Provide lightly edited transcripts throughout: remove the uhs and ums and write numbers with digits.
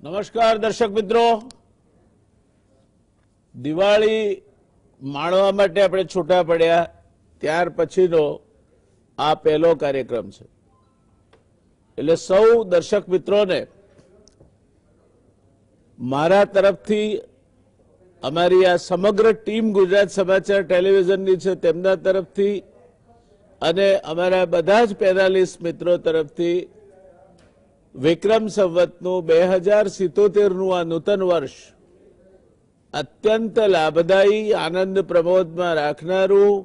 નમસ્કાર દર્શક મિત્રો, દિવાળી માણવા માટે આપણે છૂટા પડ્યા ત્યાર પછીનો આ પહેલો કાર્યક્રમ છે. એટલે સૌ દર્શક મિત્રોને મારા તરફથી, અમારી આ સમગ્ર ટીમ ગુજરાત સમાચાર ટેલિવિઝનની છે તેમના તરફથી અને અમારા બધા જ પેનલિસ્ટ મિત્રો તરફથી વિક્રમ સંવતનું 2077નું આ નૂતન વર્ષ અત્યંત લાભદાયી, આનંદ પ્રમોદમાં રાખનારું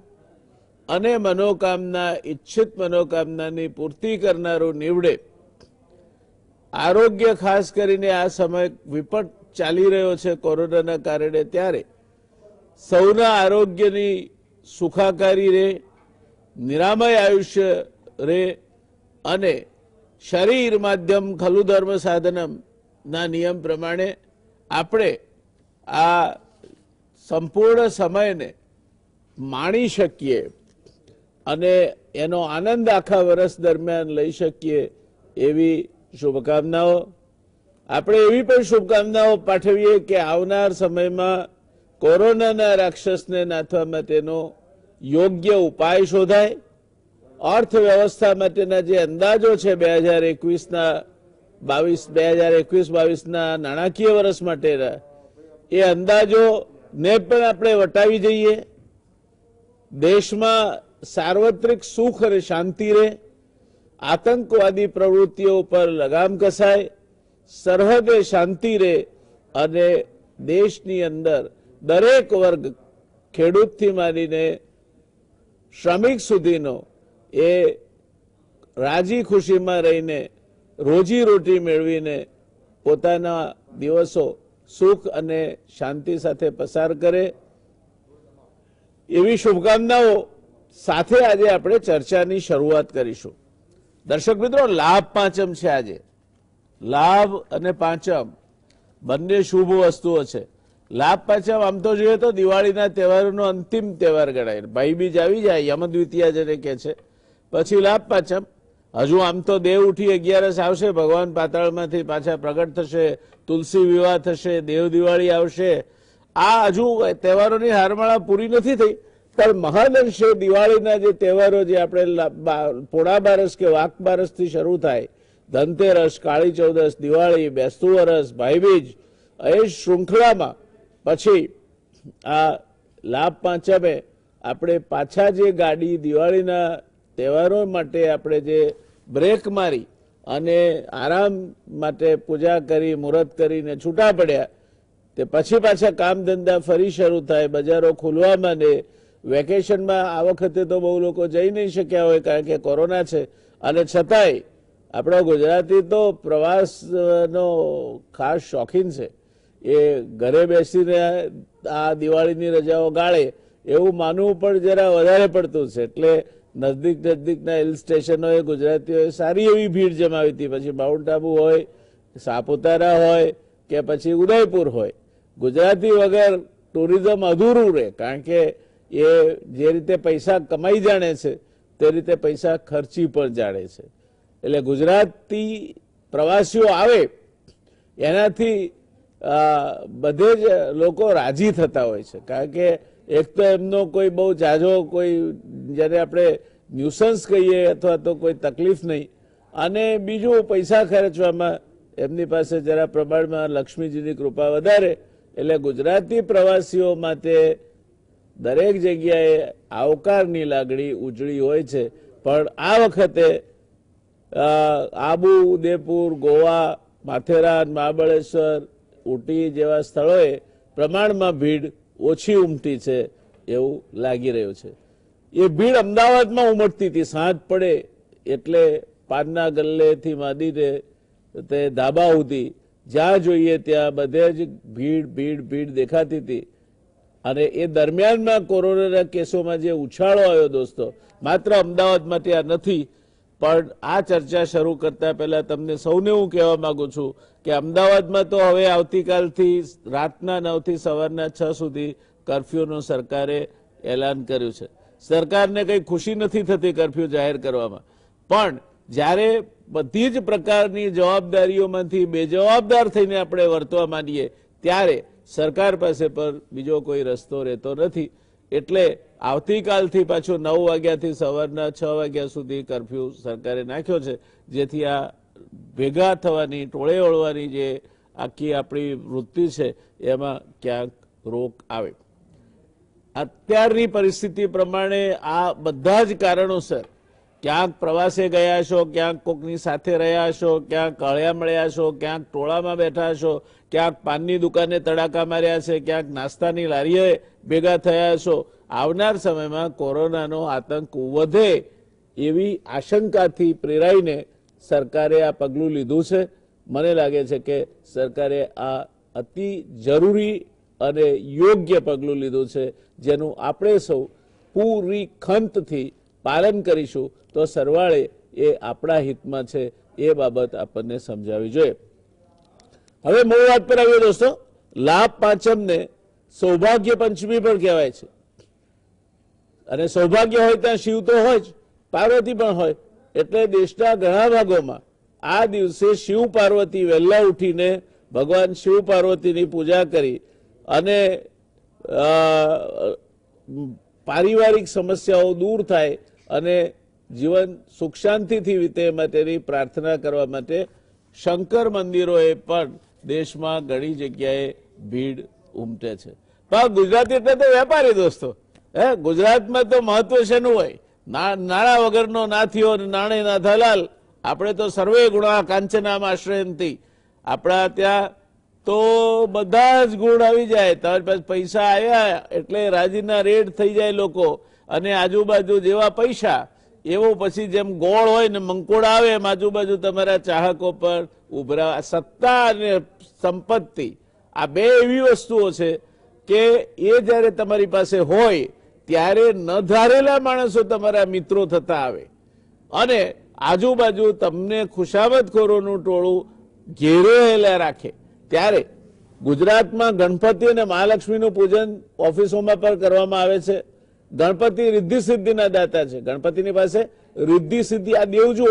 અને મનોકામના, ઈચ્છિત મનોકામનાની પૂર્તિ કરનારું નીવડે. આરોગ્ય ખાસ કરીને આ સમય વિપટ ચાલી રહ્યો છે કોરોનાના કારણે, ત્યારે સૌના આરોગ્યની સુખાકારી રહે, નિરામય આયુષ્ય રહે અને શરીર માધ્યમ ખલુ ધર્મ સાધનમ ના નિયમ પ્રમાણે આપણે આ સંપૂર્ણ સમયને માણી શકીએ અને એનો આનંદ આખા વર્ષ દરમિયાન લઈ શકીએ એવી શુભકામનાઓ. આપણે એવી પણ શુભકામનાઓ પાઠવીએ કે આવનાર સમયમાં કોરોનાના રાક્ષસને નાથવા માટેનો યોગ્ય ઉપાય શોધાય. અર્થવ્યવસ્થા માટેના જે અંદાજો છે 2021-22ના નાણાકીય વર્ષ માટેના, એ અંદાજોને પણ આપણે વટાવી જઈએ. દેશમાં સાર્વત્રિક સુખ અને શાંતિ રહે, આતંકવાદી પ્રવૃત્તિઓ પર લગામ કસાય, સરહદે શાંતિ રહે અને દેશની અંદર દરેક વર્ગ, ખેડૂતથી માંડીને શ્રમિક સુધીનો એ રાજી ખુશીમાં રહીને રોજી રોટી મેળવીને પોતાના દિવસો સુખ અને શાંતિ સાથે પસાર કરે એવી શુભકામનાઓ સાથે આજે આપણે ચર્ચાની શરૂઆત કરીશું. દર્શક મિત્રો, લાભ પાંચમ છે આજે. લાભ અને પાંચમ બંને શુભ વસ્તુઓ છે. લાભ પાંચમ આમ તો જોઈએ તો દિવાળીના તહેવારોનો અંતિમ તહેવાર ગણાય. ભાઈબીજ આવી જાય, યમદ્વિતીયા જેને કહે છે, પછી લાભ પાંચમ. હજુ આમ તો દેવ ઉઠી 11 આવશે, ભગવાન પાતાળમાંથી પાછા પ્રગટ થશે, તુલસી વિવાહ થશે, દેવ દિવાળી આવશે. આ હજુ તહેવારોની હારમાળા પૂરી નથી થઈ, પણ મહદઅંશે દિવાળીના જે તહેવારો જે આપણે પોળા બારસ કે વાક બારસથી શરૂ થાય, ધનતેરસ, કાળી ચૌદસ, દિવાળી, બેસતું વરસ, ભાઈબીજ, એ શૃંખલામાં પછી આ લાભ પાંચમે આપણે પાછા જે ગાડી દિવાળીના તહેવારો માટે આપણે જે બ્રેક મારી અને આરામ માટે પૂજા કરી, મુહૂર્ત કરીને છૂટા પડ્યા, તે પછી પાછા કામ ધંધા ફરી શરૂ થાય, બજારો ખુલવા માંડે. વેકેશનમાં આ વખતે તો બહુ લોકો જઈ નહીં શક્યા હોય કારણ કે કોરોના છે, અને છતાંય આપણો ગુજરાતી તો પ્રવાસનો ખાસ શોખીન છે. એ ઘરે બેસીને આ દિવાળીની રજાઓ ગાળે એવું માનવું પણ જરા વધારે પડતું છે. એટલે નજદીકના હિલ સ્ટેશનોએ ગુજરાતીઓએ સારી એવી ભીડ જમાવી હતી. પછી માઉન્ટ આબુ હોય, સાપુતારા હોય કે પછી ઉદયપુર હોય, ગુજરાતી વગર ટુરિઝમ અધૂરું રહે. કારણ કે એ જે રીતે પૈસા કમાઈ જાણે છે તે રીતે પૈસા ખર્ચી પણ જાણે છે. એટલે ગુજરાતી પ્રવાસીઓ આવે એનાથી બધે જ લોકો રાજી થતા હોય છે. કારણ કે એક તો એમનો કોઈ બહુ ઝાઝો કોઈ જેને આપણે ન્યુસન્સ કહીએ અથવા તો કોઈ તકલીફ નહીં, અને બીજું પૈસા ખર્ચવામાં એમની પાસે જરા પ્રમાણમાં લક્ષ્મીજીની કૃપા વધારે. એટલે ગુજરાતી પ્રવાસીઓ માટે દરેક જગ્યાએ આવકારની લાગણી ઉજળી હોય છે. પણ આ વખતે આબુ, ઉદયપુર, ગોવા, માથેરાન, મહાબળેશ્વર, ઉટી જેવા સ્થળોએ પ્રમાણમાં ભીડ ઓછી ઉમટી છે એવું લાગી રહ્યું છે. એ ભીડ અમદાવાદમાં ઉમટતી હતી. સાંજ પડે એટલે પાનના ગલ્લેથી માંડીને તે ધાબા સુધી જ્યાં જોઈએ ત્યાં બધે જ ભીડ ભીડ ભીડ દેખાતી હતી. અને એ દરમિયાનમાં કોરોનાના કેસોમાં જે ઉછાળો આવ્યો દોસ્તો, માત્ર અમદાવાદ માટે આ નથી, પણ આ ચર્ચા શરૂ કરતા પહેલા તમને સૌને હું કહેવા માંગુ છું કે અમદાવાદમાં તો હવે આવતીકાલથી રાતના 9 થી સવારના 6 સુધી કર્ફ્યુનું સરકારે એલાન કર્યું છે. સરકારને કંઈ ખુશી નથી થતી કર્ફ્યુ જાહેર કરવામાં, પણ જ્યારે બધી જ પ્રકારની જવાબદારીઓમાંથી બેજવાબદાર થઈને આપણે વર્તવા માંડીએ ત્યારે સરકાર પાસે પર બીજો કોઈ રસ્તો રહેતો નથી. એટલે આવતીકાલથી પાછો 9 વાગ્યાથી સવારના 6 વાગ્યા સુધી કરફ્યુ સરકારે નાખ્યો છે, જેથી આ ભેગા થવાની, ટોળે વળવાની જે આખી આપણી વૃત્તિ છે એમાં ક્યાંક રોક આવે. અત્યારની પરિસ્થિતિ પ્રમાણે આ બધા જ કારણોસર ક્યાંક પ્રવાસે ગયા છો, ક્યાંક કોકની સાથે રહ્યા છો, ક્યાંક હળ્યા મળ્યા છો, ક્યાંક ટોળામાં બેઠા છો, ક્યાંક પાનની દુકાને તડાકા માર્યા છે, ક્યાંક નાસ્તાની લારીએ ભેગા થયા છો. આવનાર સમયમાં કોરોનાનો આતંક વધે એવી આશંકાથી પ્રેરાઈને સરકારે આ પગલું લીધું છે. મને લાગે છે કે સરકારે આ અતિ જરૂરી અને યોગ્ય પગલું લીધું છે, જેનું આપણે સૌ પૂરી ખંતથી પાલન કરીશું તો સરવાળે એ આપણા હિતમાં છે. એ બાબત આપણને સમજાવવી જોઈએ. હવે મૂળ વાત પર આવીએ દોસ્તો. લાભ પાંચમને સૌભાગ્ય પંચમી પણ કહેવાય છે, અને સૌભાગ્ય હોય ત્યાં શિવ તો હોય જ, પાર્વતી પણ હોય. એટલે દેશના ઘણા ભાગોમાં આ દિવસે શિવ પાર્વતી વહેલા ઉઠીને ભગવાન શિવ પાર્વતીની પૂજા કરી અને પારિવારિક સમસ્યાઓ દૂર થાય અને જીવન સુખ શાંતિથી વીતે માટેની પ્રાર્થના કરવા માટે શંકર મંદિરોએ પણ દેશમાં ઘણી જગ્યાએ ભીડ ઉમટે છે. પણ ગુજરાતી એટલે તો વેપારી દોસ્તો. ગુજરાતમાં તો મહત્વ શેનું હોય? નાણાં વગરનો નાથીઓ નાણે ના દલાલ. આપણે તો સર્વે ગુણા કાંચનામ આશ્રયંતી. આપણા ત્યાં તો બધા જ ગુણ આવી જાય. તમારી પાસે પૈસા આવ્યા એટલે રાજીના રેડ થઈ જાય લોકો, અને આજુબાજુ જેવા પૈસા એવો પછી જેમ ગોળ હોય ને મંકોડા આવે એમ આજુબાજુ તમારા ચાહકો પર ઉભરા. સત્તા અને સંપત્તિ આ બે એવી વસ્તુઓ છે કે એ જ્યારે તમારી પાસે હોય ત્યારે ન ધારેલા માણસો તમારા મિત્રો થતા આવે, અને આજુબાજુ તમને ખુશામતખોરોનું ટોળું ઘેરેલા રાખે. ત્યારે ગુજરાતમાં ગણપતિ અને મહાલક્ષ્મીનું પૂજન ઓફિસોમાં પણ કરવામાં આવે છે. ગણપતિ રિદ્ધિ સિદ્ધિના દાતા છે. ગણપતિની પાસે રિદ્ધિ સિદ્ધિ, આ દેવ જો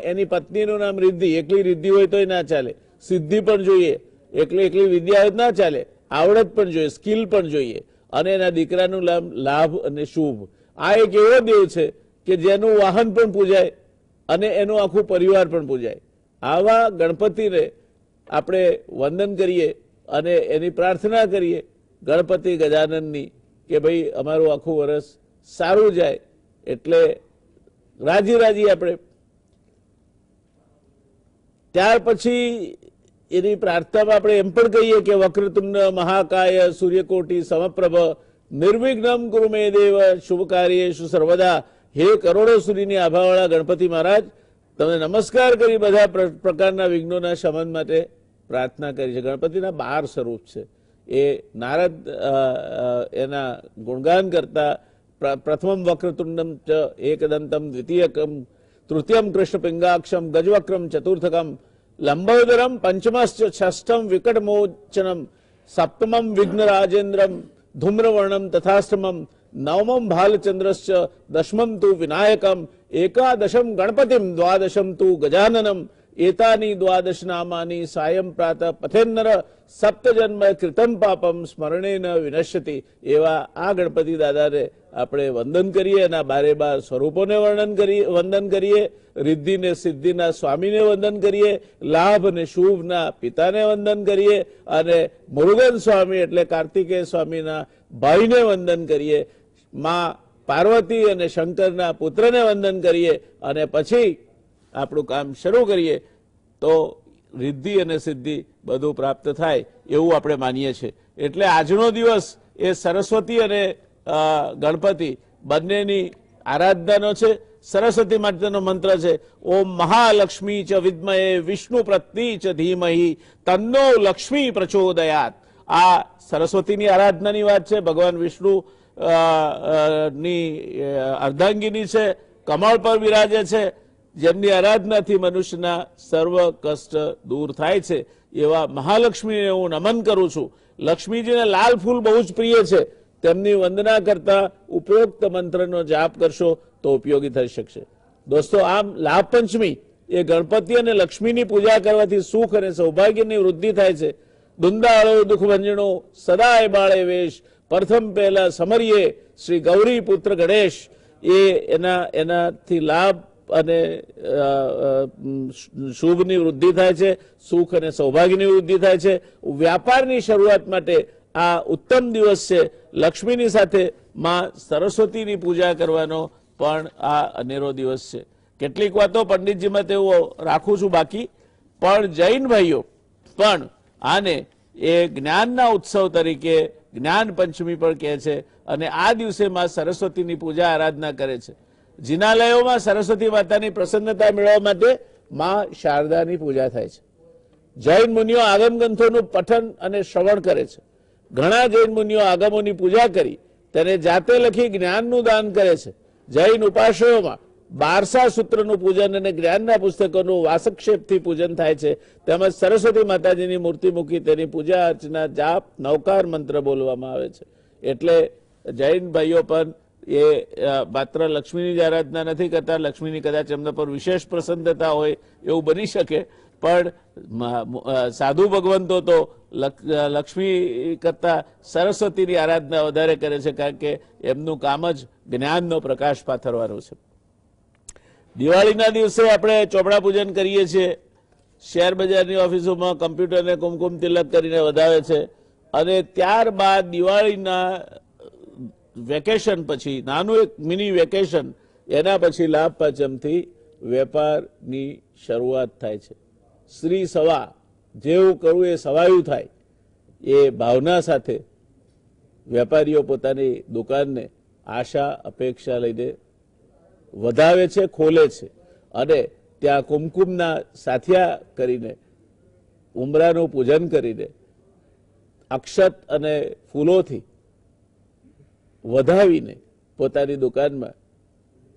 એની પત્નીનું નામ રિદ્ધિ. એકલી રિદ્ધિ હોય તોય ના ચાલે, સિદ્ધિ પણ જોઈએ. એકલી વિદ્યા હોય ના ચાલે, આવડત પણ જોઈએ, સ્કિલ પણ જોઈએ. અને એના દીકરાનું નામ લાભ અને શુભ. આ એક એવો દેવ છે કે જેનું વાહન પણ પૂજાય અને એનું આખું પરિવાર પણ પૂજાય. આવા ગણપતિને આપણે વંદન કરીએ અને એની પ્રાર્થના કરીએ ગણપતિ ગજાનનની કે ભાઈ અમારું આખું વર્ષ સારું જાય. એટલે રાજી આપણે. ત્યાર પછી એની પ્રાર્થનામાં આપણે એમ પણ કહીએ કે વક્રતુંડ મહાકાય સૂર્યકોટી સમપ્રભ નિર્વિઘ્નમ કુરુ મે દેવ શુભ કાર્યેષુ સર્વદા. હે કરોડો સૂર્યની આભાવાળા ગણપતિ મહારાજ, તમને નમસ્કાર કરી બધા પ્રકારના વિઘ્નોના શમન માટે પ્રાર્થના કરી છે. ગણપતિના 12 સ્વરૂપ છે. એ નારદ એના ગુણગાન કરતા પ્રથમમ વક્રતુંડમ ચ એકદંતમ દ્વિતીયકમ તૃતીયમ કૃષ્ણ પિંગાક્ષમ ગજવક્રમ ચતુર્થકમ લંબોદરમ પંચમશ્ચ ષષ્ઠમ વિકટમોચનમ સપ્તમમ વિઘ્નરાજેન્દ્રમ ધૂમ્રવર્ણમ તથાષ્ટમમ નવમમ ભાલચંદ્રશ્ચ દશમમ તુ વિનાયકમ એકાદશમ ગણપતિમ દ્વાદશમ તુ ગજાનનમ એતાની દ્વાદશ નામાની સાયં પ્રાતઃ પથેન્નર સપ્તજન્મ કૃતમ પાપમ સ્મરણેન વિનશ્યતિ. એવા આ ગણપતિ દાદાને આપણે વંદન કરીએ, એના 12 સ્વરૂપોને વંદન કરીએ, રિદ્ધિ ને સિદ્ધિના સ્વામીને વંદન કરીએ, લાભ અને શુભના પિતાને વંદન કરીએ, અને મુરુગન સ્વામી એટલે કાર્તિકેય સ્વામીના ભાઈને વંદન કરીએ, માં પાર્વતી અને શંકરના પુત્રને વંદન કરીએ, અને પછી આપણું કામ શરૂ કરીએ તો રિદ્ધિ અને સિદ્ધિ બધું પ્રાપ્ત થાય એવું આપણે માનીએ છીએ. એટલે આજનો દિવસ એ સરસ્વતી અને ગણપતિ બંનેની આરાધનાનો છે. સરસ્વતી માટેનો મંત્ર છે ઓમ મહાલક્ષ્મી ચ વિદ્મહે વિષ્ણુ પ્રત્યે ચ ધીમહિ તન્નો લક્ષ્મી પ્રચોદયાત. આ સરસ્વતીની આરાધનાની વાત છે. ભગવાન વિષ્ણુ ની અર્ધાંગીની છે, કમળ પર બિરાજે છે, જેમની આરાધનાથી મનુષ્યના સર્વ કષ્ટ દૂર થાય છે. એવા મહાલક્ષ્મીને હું નમન કરું છું. લક્ષ્મીજીને લાલ ફૂલ બહુ જ પ્રિય છે. તેમની વંદના કરતા ઉપરોક્ત મંત્રનો જાપ કરશો તો ઉપયોગી થઈ શકશે. દોસ્તો, આમ લાભ પંચમી એ ગણપતિ અને લક્ષ્મીની પૂજા કરવાથી સુખ અને સૌભાગ્યની વૃદ્ધિ થાય છે. દુંદાળો દુઃખ ભંજણો સદાય બાળે વેશ, પ્રથમ પહેલા સમરીએ શ્રી ગૌરી પુત્ર ગણેશ. એ એનાથી લાભ અને શુભની વૃદ્ધિ થાય છે, સુખ અને સૌભાગ્યની વૃદ્ધિ થાય છે. વ્યાપારની શરૂઆત માટે આ ઉત્તમ દિવસ છે. લક્ષ્મીની સાથે માં સરસ્વતીની પૂજા કરવાનો પણ આ અનેરો દિવસ છે. કેટલીક વાતો પંડિતજીમાં તેઓ રાખું છું બાકી, પણ જૈન ભાઈઓ પણ આને એ જ્ઞાનના ઉત્સવ તરીકે જ્ઞાન પંચમી પણ કહે છે અને આ દિવસે માં સરસ્વતીની પૂજા આરાધના કરે છે. જિનાલયોમાં સરસ્વતી માતાની પ્રસન્નતા મેળવવા માટે માં શારદાની પૂજા થાય છે. જૈન મુનિઓ આગમ ગ્રંથોનું પઠન અને શ્રવણ કરે છે. ઘણા જૈન મુનિઓ આગમોની પૂજા કરી તેને જાતે લખી જ્ઞાનનું દાન કરે છે. જૈન ઉપાસકોમાં 12 સૂત્રનું પૂજન અને જ્ઞાનના પુસ્તકોનું વાસક્ષેપથી પૂજન થાય છે. તેમજ સરસ્વતી માતાજીની મૂર્તિ મૂકી તેની પૂજા અર્ચના, જાપ, નવકાર મંત્ર બોલવામાં આવે છે. એટલે જૈન ભાઈઓ પણ એ માત્ર લક્ષ્મીની જ આરાધના નથી કરતા. લક્ષ્મીની કદાચ એમના પર વિશેષ પ્રસન્નતા હોય એવું બની શકે, પણ સાધુ ભગવંતો તો લક્ષ્મી કરતા સરસ્વતીની આરાધના વધારે કરે છે, કારણ કે એમનું કામ જ જ્ઞાનનો પ્રકાશ પાથરવાનું છે. દિવાળીના દિવસે આપણે ચોપડા પૂજન કરીએ છીએ. શેર બજારની ઓફિસોમાં કમ્પ્યુટરને કુમકુમ તિલક કરીને વધાવે છે અને ત્યારબાદ દિવાળીના વેકેશન પછી, નાનું એક મિની વેકેશન, એના પછી લાભ પાંચમથી વેપારની શરૂઆત થાય છે. શ્રી સવા, જેવું કરવું એ સવાયું થાય, એ ભાવના સાથે વેપારીઓ પોતાની દુકાનને આશા અપેક્ષા લઈને વધાવે છે, ખોલે છે અને ત્યાં કુમકુમના સાથિયા કરીને, ઉમરાનું પૂજન કરીને, અક્ષત અને ફૂલોથી વધાવીને પોતાની દુકાનમાં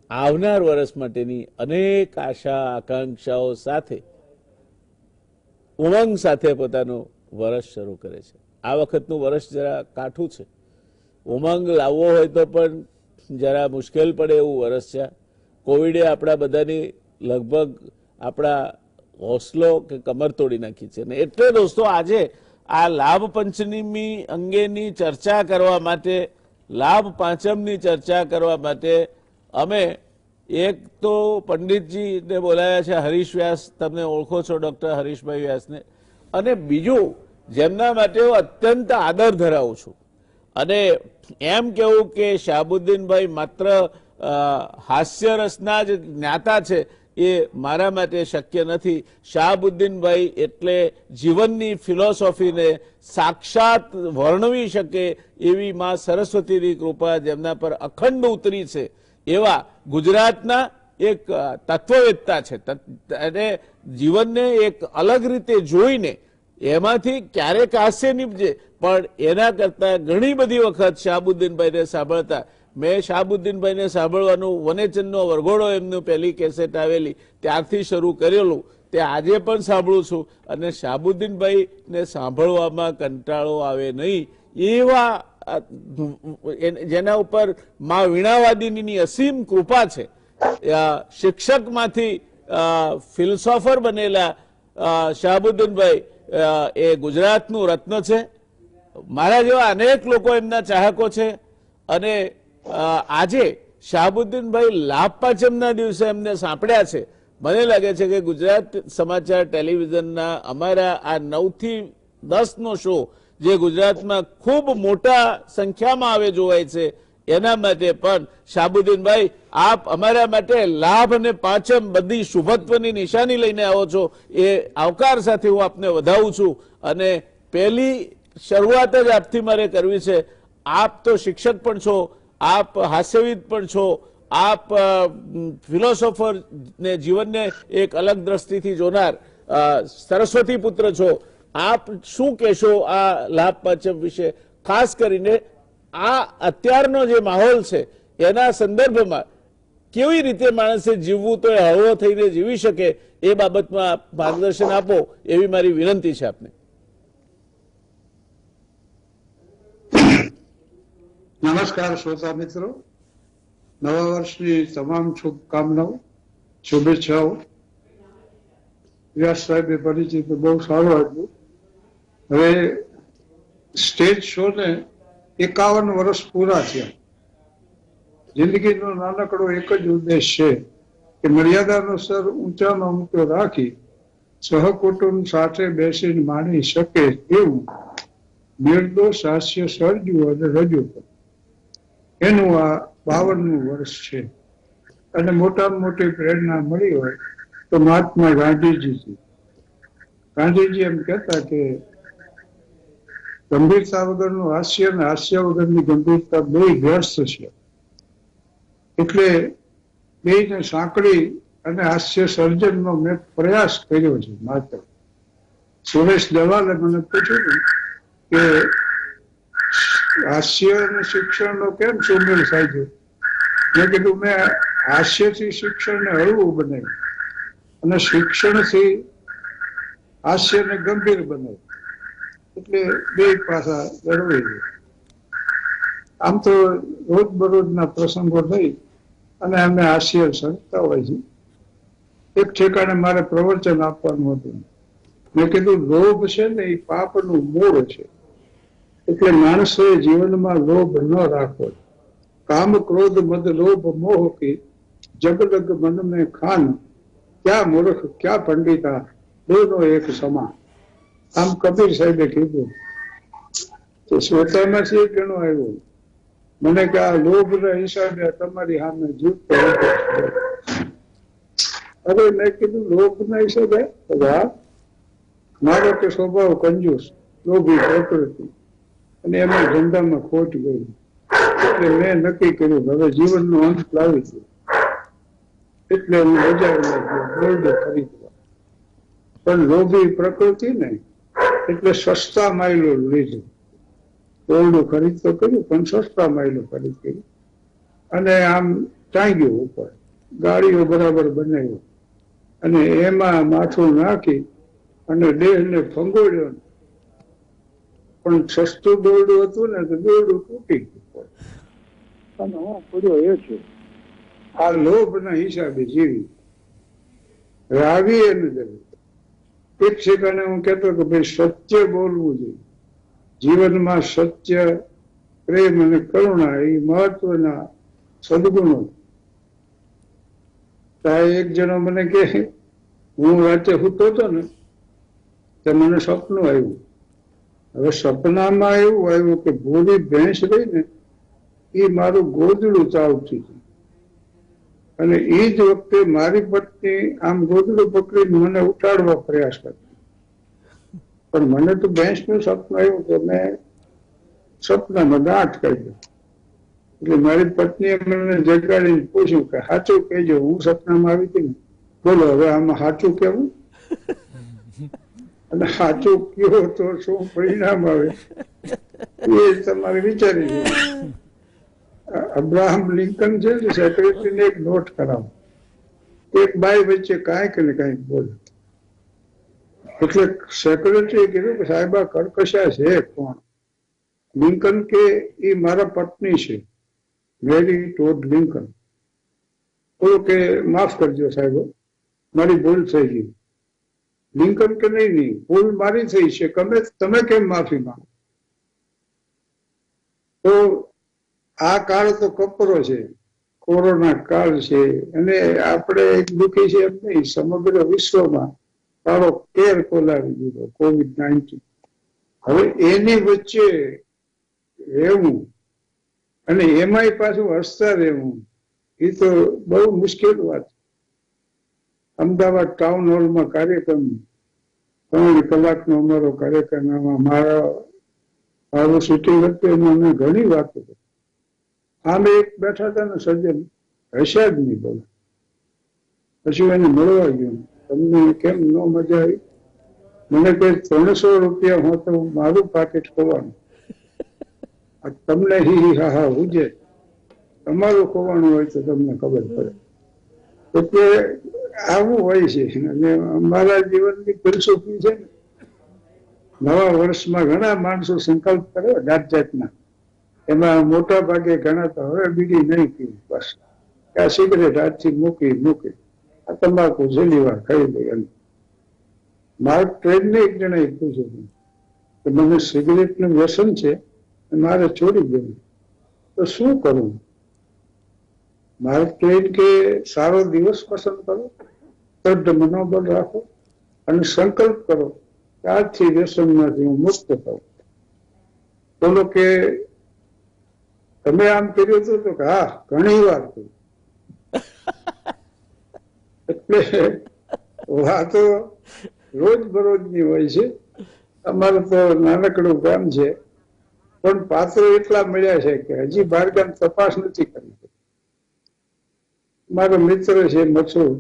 આવનાર વર્ષ માટેની અનેક આશા આકાંક્ષાઓ સાથે, ઉમંગ સાથે પોતાનું વર્ષ શરૂ કરે છે. આ વખતનું વર્ષ જરા કાઠું છે. ઉમંગ લાવવો હોય તો પણ જરા મુશ્કેલ પડે એવું વર્ષ છે. કોવિડે આપણા બધાની લગભગ આપણા હોસલો કે કમર તોડી નાખી છે. અને એટલે દોસ્તો, આજે આ લાભ પંચમી અંગેની ચર્ચા કરવા માટે, લાભ પાંચમની ચર્ચા કરવા માટે અમે એક તો પંડિતજીને બોલાયા છે, હરીશ વ્યાસ. તમને ઓળખો છો, ડોક્ટર હરીશભાઈ વ્યાસને. અને બીજું, જેમના માટે હું અત્યંત આદર ધરાવું છું અને એમ કેવું કે શાહબુદ્દીનભાઈ માત્ર હાસ્યરસના જ જ્ઞાતા છે એ મારા માટે શક્ય નથી. શાહબુદ્દીનભાઈ એટલે જીવનની ફિલોસોફીને સાક્ષાત વર્ણવી શકે એવી માં સરસ્વતીની કૃપા જેમના પર અખંડ ઉતરી છે, એવા ગુજરાતના એક તત્વવેત્તા છે. અને જીવનને એક અલગ રીતે જોઈને એમાંથી ક્યારેક હાસ્ય નીપજે, પણ એના કરતા ઘણી બધી વખત શાહબુદ્દીનભાઈને સાંભળતા. મેં શાહબુદ્દીનભાઈને સાંભળવાનું વનેચંદનો વરઘોડો એમનું પહેલી કેસેટ આવેલી ત્યારથી શરૂ કરેલું, તે આજે પણ સાંભળું છું અને શાહબુદ્દીનભાઈને સાંભળવામાં કંટાળો આવે નહીં એવા જેના ઉપર મા વીણાવાદિનીની અસીમ કૃપા છે. શિક્ષકમાંથી ફિલોસોફર બનેલા શાહબુદ્દીનભાઈ એ ગુજરાતનું રત્ન છે. મારા જેવા અનેક લોકો એમના ચાહકો છે અને આજે શાહબુદ્દીનભાઈ લાભ પાંચમના દિવસે એમને સાંભળ્યા છે. મને લાગે છે કે ગુજરાત સમાચાર ટેલિવિઝનના અમારા આ 9 થી 10 નો શો, જે ગુજરાતમાં ખૂબ મોટા સંખ્યામાં આવે જોવાય છે, એના માટે પણ શાહબુદ્દીનભાઈ, આપ અમારા માટે લાભ અને પાંચમ બધી શુભત્વની નિશાની લઈને આવો છો, એ આવકાર સાથે હું આપને વધાવું છું. અને પહેલી શરૂઆત જ આપથી મારે કરવી છે. આપ તો શિક્ષક પણ છો, આપ હાસ્યવિદ પણ છો, આપ ફિલોસોફર ને જીવનને એક અલગ દ્રષ્ટિથી જોનાર સરસ્વતી પુત્ર છો. આપ શું કહેશો આ લાભ પાંચમ વિશે? ખાસ કરીને આ અત્યારનો જે માહોલ છે એના સંદર્ભમાં કેવી રીતે માણસે જીવવું તો હળવો થઈને જીવી શકે એ બાબતમાં માર્ગદર્શન આપો એવી મારી વિનંતી છે આપને. નમસ્કાર શ્રોતા મિત્રો, નવા વર્ષની તમામ શુભકામનાઓ. શુભેચ્છાઓ. વ્યાસ સાહેબે પરિચિત બહુ સારો આપ્યું. હવે સ્ટેજ શો ને 51 વર્ષ પૂરા થયા. જિંદગીનો નાનકડો એક જ ઉદ્દેશ છે કે મર્યાદાનો સ્તર ઊંચામાં ઊંચો રાખી સહકુટુંબ સાથે બેસીને માણી શકે એવું નિર્દોષ હાસ્ય સર્જ્યું અને રજૂ કર્યું. એનું આ 52મું વર્ષ છે. અને મોટામાં મોટી પ્રેરણા મળી હોય તો મહાત્મા ગાંધીજીથી. ગાંધીજી એમ કહેતા કે ગંભીરતા વગરનું હાસ્ય અને હાસ્ય વગરની ગંભીરતા બે વ્યસ્ત છે. એટલે બેને સાંકળી અને હાસ્ય સર્જનનો મેં પ્રયાસ કર્યો છે. માત્ર સુરેશ દલાલે મને પૂછ્યું કે હાસ્ય અને શિક્ષણનો કેમ સુમેળ થાય છે. મેં કીધું મેં હાસ્યથી શિક્ષણને હળવું બનાવ્યું અને શિક્ષણથી હાસ્યને ગંભીર બનાવ્યું. એટલે બે પાસા લડવાઈ છે. આમ તો રોજબરોજના પ્રસંગો થઈ અને અમે હાસ્ય સર્જતા હોય છે. એક ઠેકાણે મારે પ્રવચન આપવાનું હતું. મેં કીધું લોભ છે ને એ પાપનું મૂળ છે. એટલે માણસોએ જીવનમાં લોભ ન રાખવો. કામ ક્રોધ મદ લોભ મોહ કી જબ લગ મન મેં ખાન, ક્યાં મૂર્ખ ક્યાં પંડિતા દોનો એક સમાન. આમ કબીર સાહેબે કીધું. તો શ્રોતામાંથી ઘણું આવ્યું મને કે આ લોભના હિસાબે તમારી સામે જૂથ. અરે મેં કીધું લોભના હિસાબે? મારો કે સ્વભાવ કંજૂસ, લોભી પ્રકૃતિ, અને એમાં ધંધામાં ખોટ ગઈ. એટલે મેં નક્કી કર્યું હવે જીવનનો અંત લાવી દીધો. એટલે હું બજારમાં ગયો ગોલ્ડ ખરીદવા. પણ લોભી પ્રકૃતિ ને એટલે સસ્તા માઇલો લીધું. ગોલ્ડ ખરીદ તો કર્યું પણ સસ્તા માઇલો ખરીદ કર્યું. અને આમ ટાંગ્યું ઉપર, ગાડીઓ બરાબર બનાવ્યો અને એમાં માથું નાખી અને દેહને ફંગોળ્યો. પણ સસ્તું દોરડું હતું ને તો દોરડું તૂટી ગયું અને હું પડ્યો એ છું. આ લોભના હિસાબે જીવી રાવી એને જરૂર. એક સેકન્ડે હું કહેતો કે ભાઈ સત્ય બોલવું જોઈએ. જીવનમાં સત્ય, પ્રેમ અને કરુણા એ મહત્વના સદગુણો. એક જણો મને કે હું રાતે સૂતો હતો ને તો મને સપનું આવ્યું. હવે સપનામાં એવું આવ્યું કે ભૂરી ભેંસ રહી ને એ મારું ગોદડું ચાવતી હતી અને એ જ વખતે મારી પત્ની આમ ગોદડું પકડીને મને ઉઠાડવા પ્રયાસ કરતી. પણ મને તો ભેંસનું સપનું આવ્યું કે મેં સપનામાં દાંત કાઢ્યો. એટલે મારી પત્નીએ મને જગાડીને પૂછ્યું કે સાચું કહેજો, હું સપનામાં આવી હતી ને, બોલો હવે આમાં સાચું કેવું? અને સાચું કયો તો શું પરિણામ આવે એ તમારે વિચારી જોઈએ. અબ્રાહમ લિંકન છે ને સેક્રેટરીને એક નોટ કરાવો, એક બાઈ વચ્ચે કાંઈક ને કાંઈક બોલે. એટલે સેક્રેટરીએ કીધું કે સાહેબ આ કર્કશા છે કોણ? લિંકન કે એ મારા પત્ની છે, મેરી ટોડ લિંકન. બોલો કે માફ કરજો સાહેબ, મારી ભૂલ થઈ ગઈ. લિંકન કે નહીં, ભૂલ મારી થઈ છે, તમે કેમ માફી માંગો? તો આ કાળ તો કપરો છે, કોરોના કાળ છે, અને આપણે એક દુઃખી છે એમ નહીં, સમગ્ર વિશ્વમાં સારો કેર ખોલાવી દીધો COVID-19. હવે એની વચ્ચે રહેવું અને એમાંય પાછું હસતા રહેવું એ તો બહુ મુશ્કેલ વાત. અમદાવાદ ટાઉન હોલમાં કાર્યક્રમ, 3 કલાકનો અમારો કાર્યક્રમ. મારું સિટિંગ હતું એમાં અમે ઘણી વાતો કરી. આમે એક બેઠા હતા ને સજ્જન, હસ્યા જ નહીં બોલે. પછી એને મળવા ગયું, તમને કેમ ન મજા આવી? મને કઈ 300 રૂપિયા હોતો મારું પાકેટ ખોવાનું, તમને હી હા હા ઉજે, તમારું ખોવાનું હોય તો તમને ખબર પડે. એટલે આવું હોય છે. અને અમારા જીવનની ફિલસૂફી છે ને, નવા વર્ષમાં ઘણા માણસો સંકલ્પ કર્યો જાત જાતના. એમાં મોટા ભાગે ઘણા તો હવે બીડી નહીં પીવું, બસ આ સિગરેટ આજથી મૂકી. આ તમાકુ છેલ્લી વાર ખાઈ લે. એમ માર્ક ટ્વેનને એક જણાએ પૂછ્યું કે મને સિગરેટનું વ્યસન છે, મારે છોડી દેવું, તો શું કરવું? માર્ક ટ્વેન કે સારો દિવસ પસંદ કરો, દ્રઢ મનોબળ રાખો અને સંકલ્પ કરો કે આજથી વ્યસનમાંથી હું મુક્ત થઉં. બોલો કે તમે આમ કર્યું હતું? તો કે હા, ઘણી વાર કર્યું. એટલે વાતો રોજબરોજની હોય છે. અમારું તો નાનકડું ગામ છે, પણ પાત્રો એટલા મળ્યા છે કે હજી બારગામ તપાસ નથી કરી. મારો મિત્ર છે મથુર,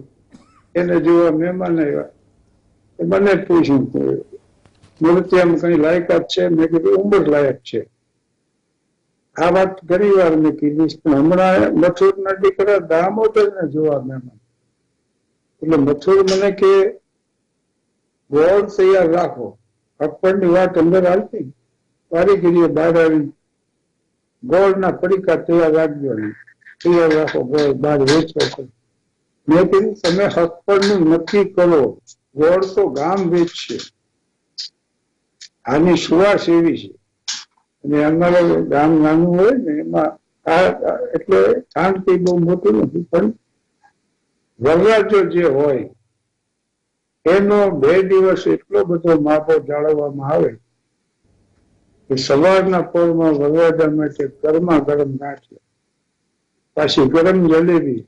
એને જોવા મહેમાન આવ્યા. મને પૂછ્યું કે મૂર્તિયામાં કઈ લાયકાત છે? મેં કીધું ઉંમર લાયક છે. આ વાત ઘણી વાર મેં કીધી, પણ હમણાં મથુરના દીકરા દામોદરને જોવા મહેમાન. એટલે મથુર મને કે ગોળ તૈયાર રાખો. અક્બરની વાત અંદર આવતી, કારીગીરીએ બહાર આવી ગોળના પડીકા તૈયાર રાખજો, તૈયાર રાખો, ગોળ બહાર વેચો. મેં કીધું તમે અક્બરનું નક્કી કરો, ગોળ તો ગામ વેચશે, આની સુવાસ એવી છે. અને અમારું ગામ નાનું હોય ને એમાં એટલે શાંતિ બહુ મોટી નથી, પણ વરરાજો જે હોય એનો 2 દિવસ એટલો બધો માપો જાળવવામાં આવે કે સવારના પોરમાં વરરાજા માટે ગરમા ગરમ ગાંઠિયા, પાછી ગરમ જલેબી,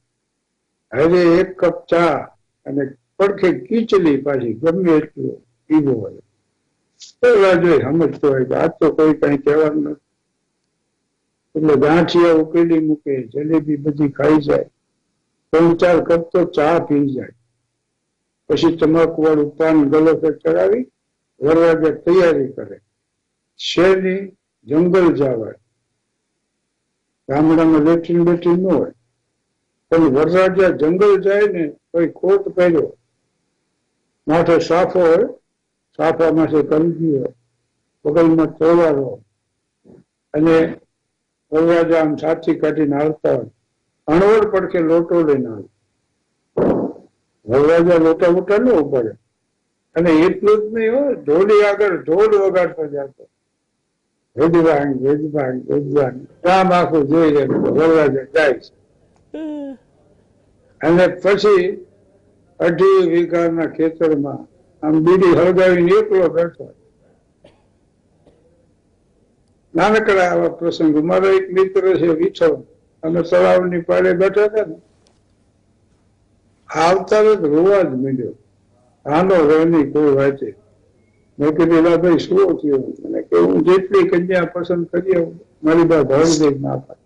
હવે 1 કપ ચા અને પડખે ખીચડી, પાછી ગમે એટલું પીવો હોય. વરરાજો સમજતો હોય કે આ તો કોઈ કઈ કહેવાનું નથી. એટલે ગાંઠિયા ઉકેલી મૂકે, જલેબી બધી ખાઈ જાય, 3-4 કપ તો ચા પી જાય. પછી તમાકુ વાળું પાન ગલો પર ચડાવી વરરાજા તૈયારી કરે. શેરની જંગલ જવાય, ગામડામાં લેટ્રિન બેટ્રિન ન હોય, પણ વરરાજા જંગલ જાય ને કોઈ કોટ પહેર્યો, માથે સાફો હોય, સાફા માથે કંજી હોય, બગલમાં તલવાર હોય, અને વરરાજા આમ સાથી કાઢીને આવતા હોય, અણવર પડખે લોટો લઈને આવે. વરરાજા લોટા મોટા ન ઉપાડે, અને એટલું જ નહીં હોય, ઢોલી આગળ ઢોલ વગાડતો જતો, વેદવાંગ વેદવાંગ વેદવાંગ, ગામ આખું જોઈ રહે વરરાજા જાય છે. અને પછી 2.5 વીઘાના ખેતરમાં આમ બીડી હળગાવીને એકલો બેઠો. નાનકડા આવા પ્રસંગો. મારો એક મિત્ર છે વિઠો, અમે તળાવની પાળે બેઠા હતા ને, આવતા જ રોવા જ મળ્યો. આનો રહેની કોઈ વાંચે. મેં કીધું ભાઈ શું થયું? મને કે હું જેટલી કન્યા પસંદ કરી આવું, મારી બા ઘર દઈ ના પાડે.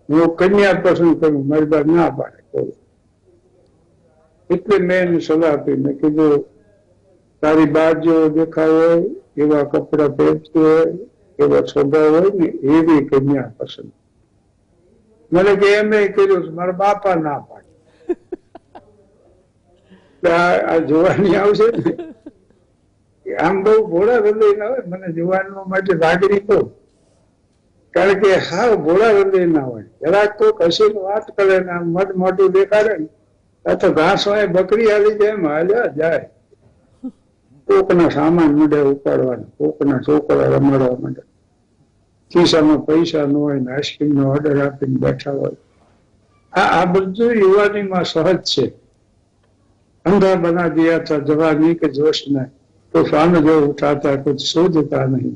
હું કન્યા પસંદ કરું, મારી બા ના પાડે. એટલે મેં એને સલાહ આપી. મેં કીધું તારી બા જેવો દેખાવ હોય, એવા કપડા પહેરતી હોય, એવા સ્વભાવ હોય ને એવી કન્યા પસંદ. મને કે એમ કર્યું, મારા બાપા ના પાડે. આ જોવાની આવશે ને, આમ બહુ ભોળા હૃદય ના હોય. મને જોવાનો માટે લાગણી તો, કારણ કે હા ભોળા હૃદય ના હોય. જરાક કોઈક હસીને વાત કરે ને આમ મધ મોટું દેખાડે ને, આ તો ઘાસ હોય બકરી હાલી જાય એમ હાલ્યા જાય. કોકના સામાન માંડે ઉપાડવાના, કોકના છોકરા રમાડવા માંડે, ખિસ્સામાં પૈસા ન હોય ને આઈસ્ક્રીમ નો ઓર્ડર આપીને બેઠા હોય. આ બધું યુવાનીમાં સહજ છે. अंधा बना दिया था जवानी के जोश में, तूफान जो उठाता कुछ सूझता नहीं,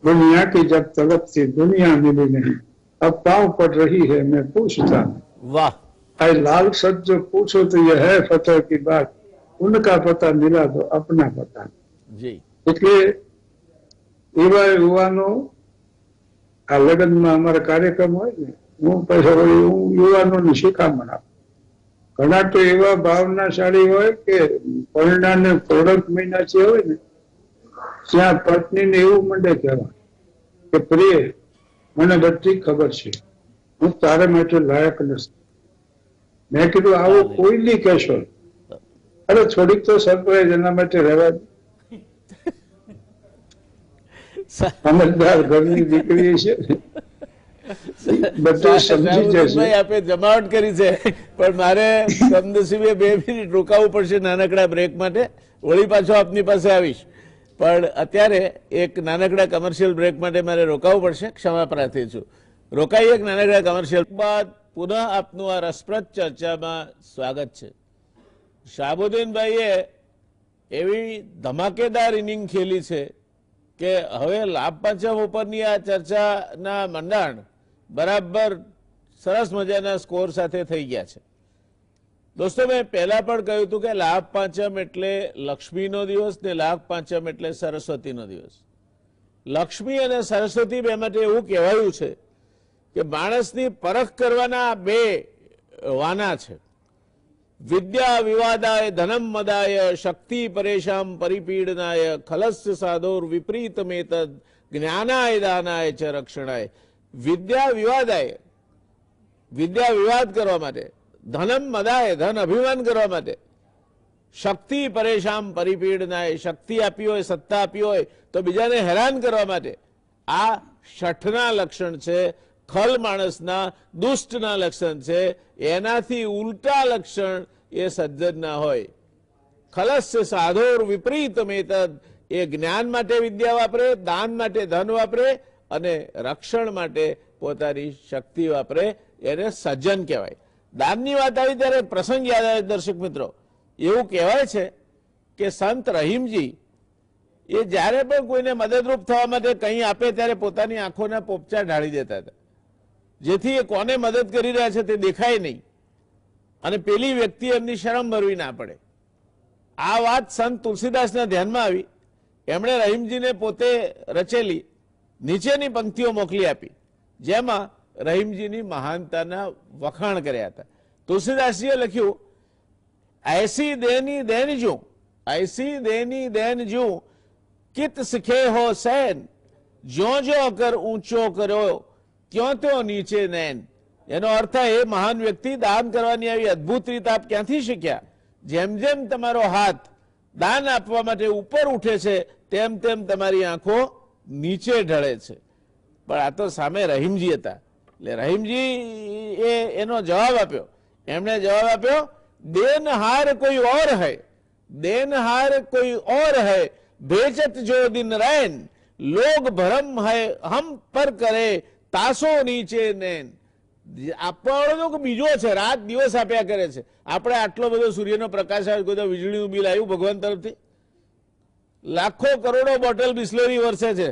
दुनिया की जब तलब थी दुनिया मिली नहीं, अब पाँव पड़ रही है मैं पूछता नहीं. वाह! आई लाल सच जो पूछो तो यह है फतेह की बात, उनका पता मिला तो अपना पता. જી એટલે એવા યુવાનો આ લગ્નમાં અમારા કાર્યક્રમ હોય ને, હું પછી હું યુવાનોને શિખામણ આપું. ઘણા તો એવા ભાવનાશાળી હોય કે પરિણામે પ્રોડક્ટ મહિના છે હોય ને, ત્યાં પત્નીને એવું મંડે કહેવા કે પ્રિય, મને બધી ખબર છે, હું તારે માટે લાયક નથી. મેં કીધું આવું કોઈ નહીં કહેશો. અરે થોડીક તો સરપ્રાઈઝ એના માટે રહેવા દે. સમજદાર ઘરની દીકરી છે ને, બધું સમજી જશે. શાહબુદ્દીનભાઈ, આપે જમાવટ કરી છે, પણ મારે કમનસીબે 2 મિનિટ રોકાવું પડશે નાનકડા બ્રેક માટે. વળી પાછો આપની પાસે આવીશ, પણ અત્યારે એક નાનકડા કમર્શિયલ બ્રેક માટે મારે રોકાવું પડશે. ક્ષમા પ્રાર્થી છું. રોકાઈએ એક નાનકડા કમર્શિયલ બાદ પુનઃ આપનું આ રસપ્રદ ચર્ચામાં સ્વાગત છે. શાહબુદ્દીનભાઈએ એવી ધમાકેદાર ઇનિંગ ખેલી છે કે હવે લાભ પાંચમ ઉપરની આ ચર્ચાના મંડાણ બરાબર સરસ મજાના સ્કોર સાથે થઈ ગયા છે. દોસ્તો, મેં પહેલા પણ કહ્યું હતું કે લાભ પાંચમ એટલે લક્ષ્મીનો દિવસ ને લાભ પાંચમ એટલે સરસ્વતીનો દિવસ. લક્ષ્મી અને સરસ્વતી બે માટે એવું કહેવાયું છે કે માણસની પરખ કરવાના 2 વાના છે. વિદ્યા વિવાદાય ધનમ મદાય શક્તિ પરેશામ પરિપીડનાય ખલસ્ય સાધોર વિપરીતમેતદ જ્ઞાનાય દાનાય ચ રક્ષણાય. વિદ્યા વિવાદાય, વિદ્યા વિવાદ કરવા માટે, ધનમ મદાય ધન અભિમાન કરવા માટે, શક્તિ પરેશામ પરિપીડનાય શક્તિ આપી હોય, સત્તા આપી હોય તો બીજાને હેરાન કરવા માટે. આ શઠના લક્ષણ છે, ખલ માણસના, દુષ્ટના લક્ષણ છે. એનાથી ઉલટા લક્ષણ એ સજ્જનના હોય. ખલસ્ય સાધોર વિપરીત મેતદ, એ જ્ઞાન માટે વિદ્યા વાપરે, દાન માટે ધન વાપરે અને રક્ષણ માટે પોતાની શક્તિ વાપરે, એને સજ્જન કહેવાય. દાનની વાત આવી ત્યારે પ્રસંગ યાદ આવે દર્શક મિત્રો. એવું કહેવાય છે કે સંત રહીમજી એ જ્યારે પણ કોઈને મદદરૂપ થવા માટે કંઈ આપે ત્યારે પોતાની આંખોના પોપચા ઢાળી દેતા હતા, જેથી એ કોને મદદ કરી રહ્યા છે તે દેખાય નહીં અને પેલી વ્યક્તિ એમની શરમ ભરવી ના પડે. આ વાત સંત તુલસીદાસના ધ્યાનમાં આવી. એમણે રહીમજીને પોતે રચેલી નીચેની પંક્તિઓ મોકલી આપી, જેમાં રહીમજીની મહાનતાના વખાણ કર્યા હતા. તુલસીદાસજીએ લખ્યું, ऐसी देनी देन जू, ऐसी देनी देन जू कित सिखे हो सैन, ज्यो ज्यो कर ऊंचो करो ત્યો ત્યો નીચે નૈન. એનો અર્થ એ મહાન વ્યક્તિ દાન કરવાની આવી અદભુત રીત આપ ક્યાંથી શીખ્યા? જેમ જેમ તમારો હાથ દાન આપવા માટે ઉપર ઉઠે છે તેમ તેમ તમારી આંખો નીચે ઢળે છે. પણ આ તો સામે રહીમજી હતા. એટલે રહીમજી એનો જવાબ આપ્યો. એમણે જવાબ આપ્યો, देनहार कोई और है, देनहार कोई और है, भेजत जो दिन रैन, लोग भरम है हम पर करे तासो નીચે નૈન. આપણો તો બીજો છે, રાત દિવસ આપ્યા કરે છે. આપણે આટલો બધો સૂર્યનો પ્રકાશ આવે, કોઈ તો વીજળીનું બિલ આવ્યું ભગવાન તરફથી? લાખો કરોડો બોટલ બિસ્લેરી વરસે છે,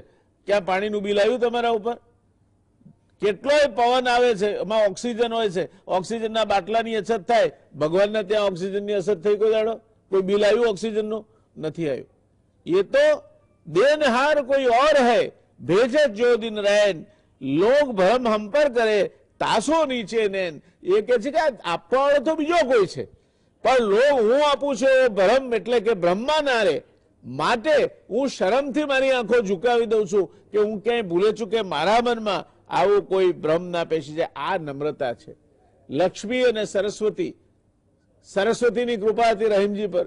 ક્યાં પાણીનું બિલ આવ્યું તમારા ઉપર? કેટલોય પવન આવે છે, એમાં ઓક્સિજન હોય છે, ઓક્સિજનના બાટલાની અછત થાય, ભગવાનને ત્યાં ઓક્સિજનની અસર થઈ કોઈ દાડો? કોઈ બિલ આવ્યું ઓક્સિજનનું? નથી આવ્યું. એ તો દેનહાર કોઈ ઓર હૈ, ભેજત જો દિન રૈન, લોગ ભરમ હમ પર કરે તાસો નીચે નૈન. એ કે છે કે આપવાવાળો તો બીજો કોઈ છે, પણ લોગ હું આપું છું એ ભરમ એટલે કે બ્રહ્મા ના રે, માટે હું શરમથી મારી આંખો ઝુકાવી દઉં છું કે હું ક્યાંય ભૂલે છું કે મારા મનમાં આવું કોઈ ભ્રમ ના પેશી જાય. આ નમ્રતા છે. લક્ષ્મી અને સરસ્વતી, સરસ્વતીની કૃપા હતી રહીમજી પર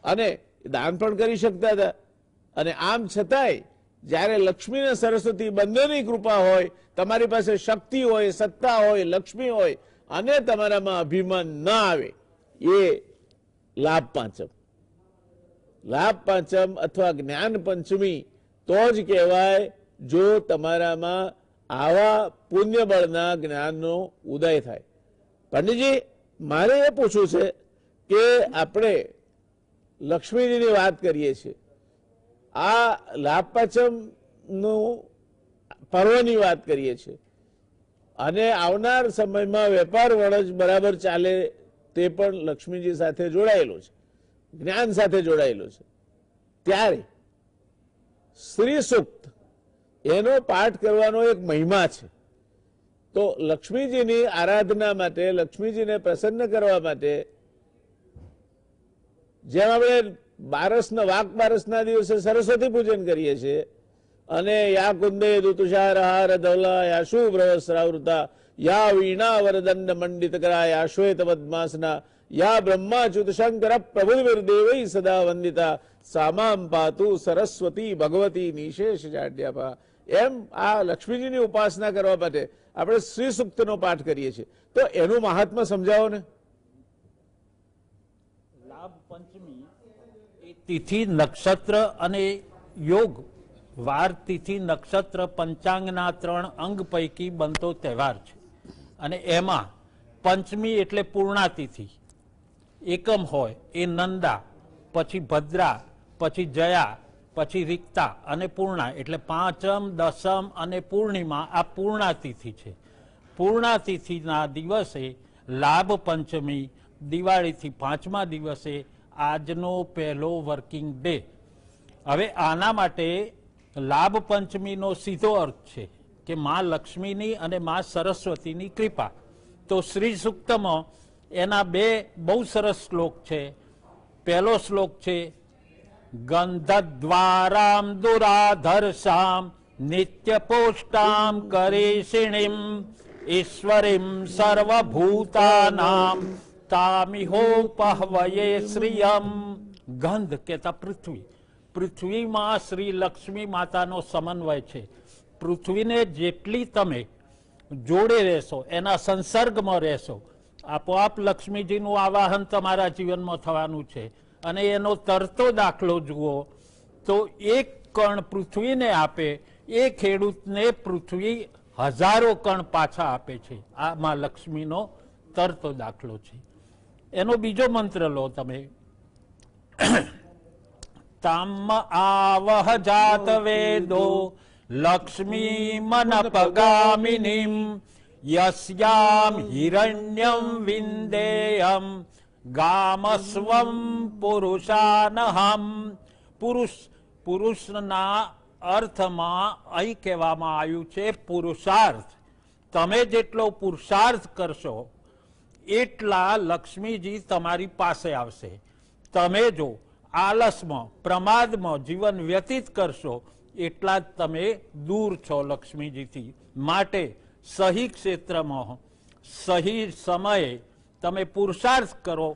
અને દાન પણ કરી શકતા હતા. અને આમ છતાંય જ્યારે લક્ષ્મી અને સરસ્વતી બંનેની કૃપા હોય, તમારી પાસે શક્તિ હોય, સત્તા હોય, લક્ષ્મી હોય અને તમારામાં અભિમાન ના આવે, એ લાભ પાંચમ. લાભ પાંચમ અથવા જ્ઞાન પંચમી તો જ કહેવાય જો તમારામાં આવા પુણ્ય બળના જ્ઞાનનો ઉદય થાય. પંડિતજી, મારે એ પૂછવું છે કે આપણે લક્ષ્મીજીની વાત કરીએ છીએ, આ લાભ પાંચમનું પર્વની વાત કરીએ છીએ અને આવનાર સમયમાં વેપાર વણજ બરાબર ચાલે તે પણ લક્ષ્મીજી સાથે જોડાયેલું છે, જ્ઞાન સાથે જોડાયેલું છે. ત્યારે શ્રી સૂક્ત એનો પાઠ કરવાનો એક મહિમા છે. તો લક્ષ્મીજીની આરાધના માટે, લક્ષ્મીજીને પ્રસન્ન કરવા માટે, જેમ આપણે વાક બારસના દિવસે સરસ્વતી પૂજન કરીએ છીએ અને યા કુંદે તુષાર હાર ધવલા યા શુભ્ર વસ્ત્રાવૃતા યા વીણા વરદંડ મંડિત કરા યા શ્વેત પદ્માસના યા બ્રહ્માચ્યુત શંકર પ્રભુર્દેવૈ સદા વંદિતા સામામ પાતુ સરસ્વતી ભગવતી નિશેષ જાડ્યાપા. એમ આ લક્ષ્મીજીની ઉપાસના કરવા માટે આપણે શ્રી સૂક્તનો પાઠ કરીએ છીએ. તો એનું મહાત્મ્ય સમજાવો ને. લાભ પંચમી એ તિથિ નક્ષત્ર અને યોગ વાર તિથિ નક્ષત્ર પંચાંગના 3 અંગ પૈકી બનતો તહેવાર છે. અને એમાં પંચમી એટલે પૂર્ણાતિથિ, એકમ હોય એ નંદા, પછી ભદ્રા, પછી જયા, પછી રિક્તા અને પૂર્ણા એટલે પાંચમ, દસમ અને પૂર્ણિમા આ પૂર્ણાતિથિ છે. પૂર્ણાતિથિના દિવસે લાભ પંચમી, દિવાળીથી 5મા દિવસે આજનો પહેલો વર્કિંગ ડે. હવે આના માટે લાભ પંચમીનો સીધો અર્થ છે કે માં લક્ષ્મીની અને માં સરસ્વતીની કૃપા. તો શ્રી સૂક્તમાં એના 2 બહુ સરસ શ્લોક છે. પહેલો શ્લોક છે ગંધદ્વારામ દુરાધર્ષામ નિત્યપોષ્ટામ કરેશિણીમ ઈશ્વરીમ સર્વભૂતાનામ તામિહોપહવયે શ્રિયમ. ગંધ કહેતા પૃથ્વી. પૃથ્વીમાં શ્રી લક્ષ્મી માતાનો સમન્વય છે. પૃથ્વીને જેટલી તમે જોડે રહેશો, એના સંસર્ગમાં રહેશો, આપોઆપ લક્ષ્મીજીનું આવાહન તમારા જીવનમાં થવાનું છે. અને એનો તરતો દાખલો જુઓ તો એક કણ પૃથ્વીને આપે એ ખેડૂતને પૃથ્વી હજારો કણ પાછા આપે છે. આ માં લક્ષ્મીનો તરતો દાખલો છે. એનો બીજો મંત્ર લો તમે. તામ આવહ જાત વેદો લક્ષ્મી મનપગામિનીમ યસ્યામ હિરણ્યમ વિંદેયમ ગામસ્વમ પુરુષાનહમ. પુરુષના અર્થમાં અહીં કહેવામાં આવ્યું છે પુરુષાર્થ. તમે જેટલો પુરુષાર્થ કરશો એટલા લક્ષ્મીજી તમારી પાસે આવશે. તમે જો આલસમાં, પ્રમાદમાં જીવન વ્યતીત કરશો એટલા જ તમે દૂર છો લક્ષ્મીજીથી. માટે સહી ક્ષેત્રમાં સહી સમયે તમે પુરુષાર્થ કરો,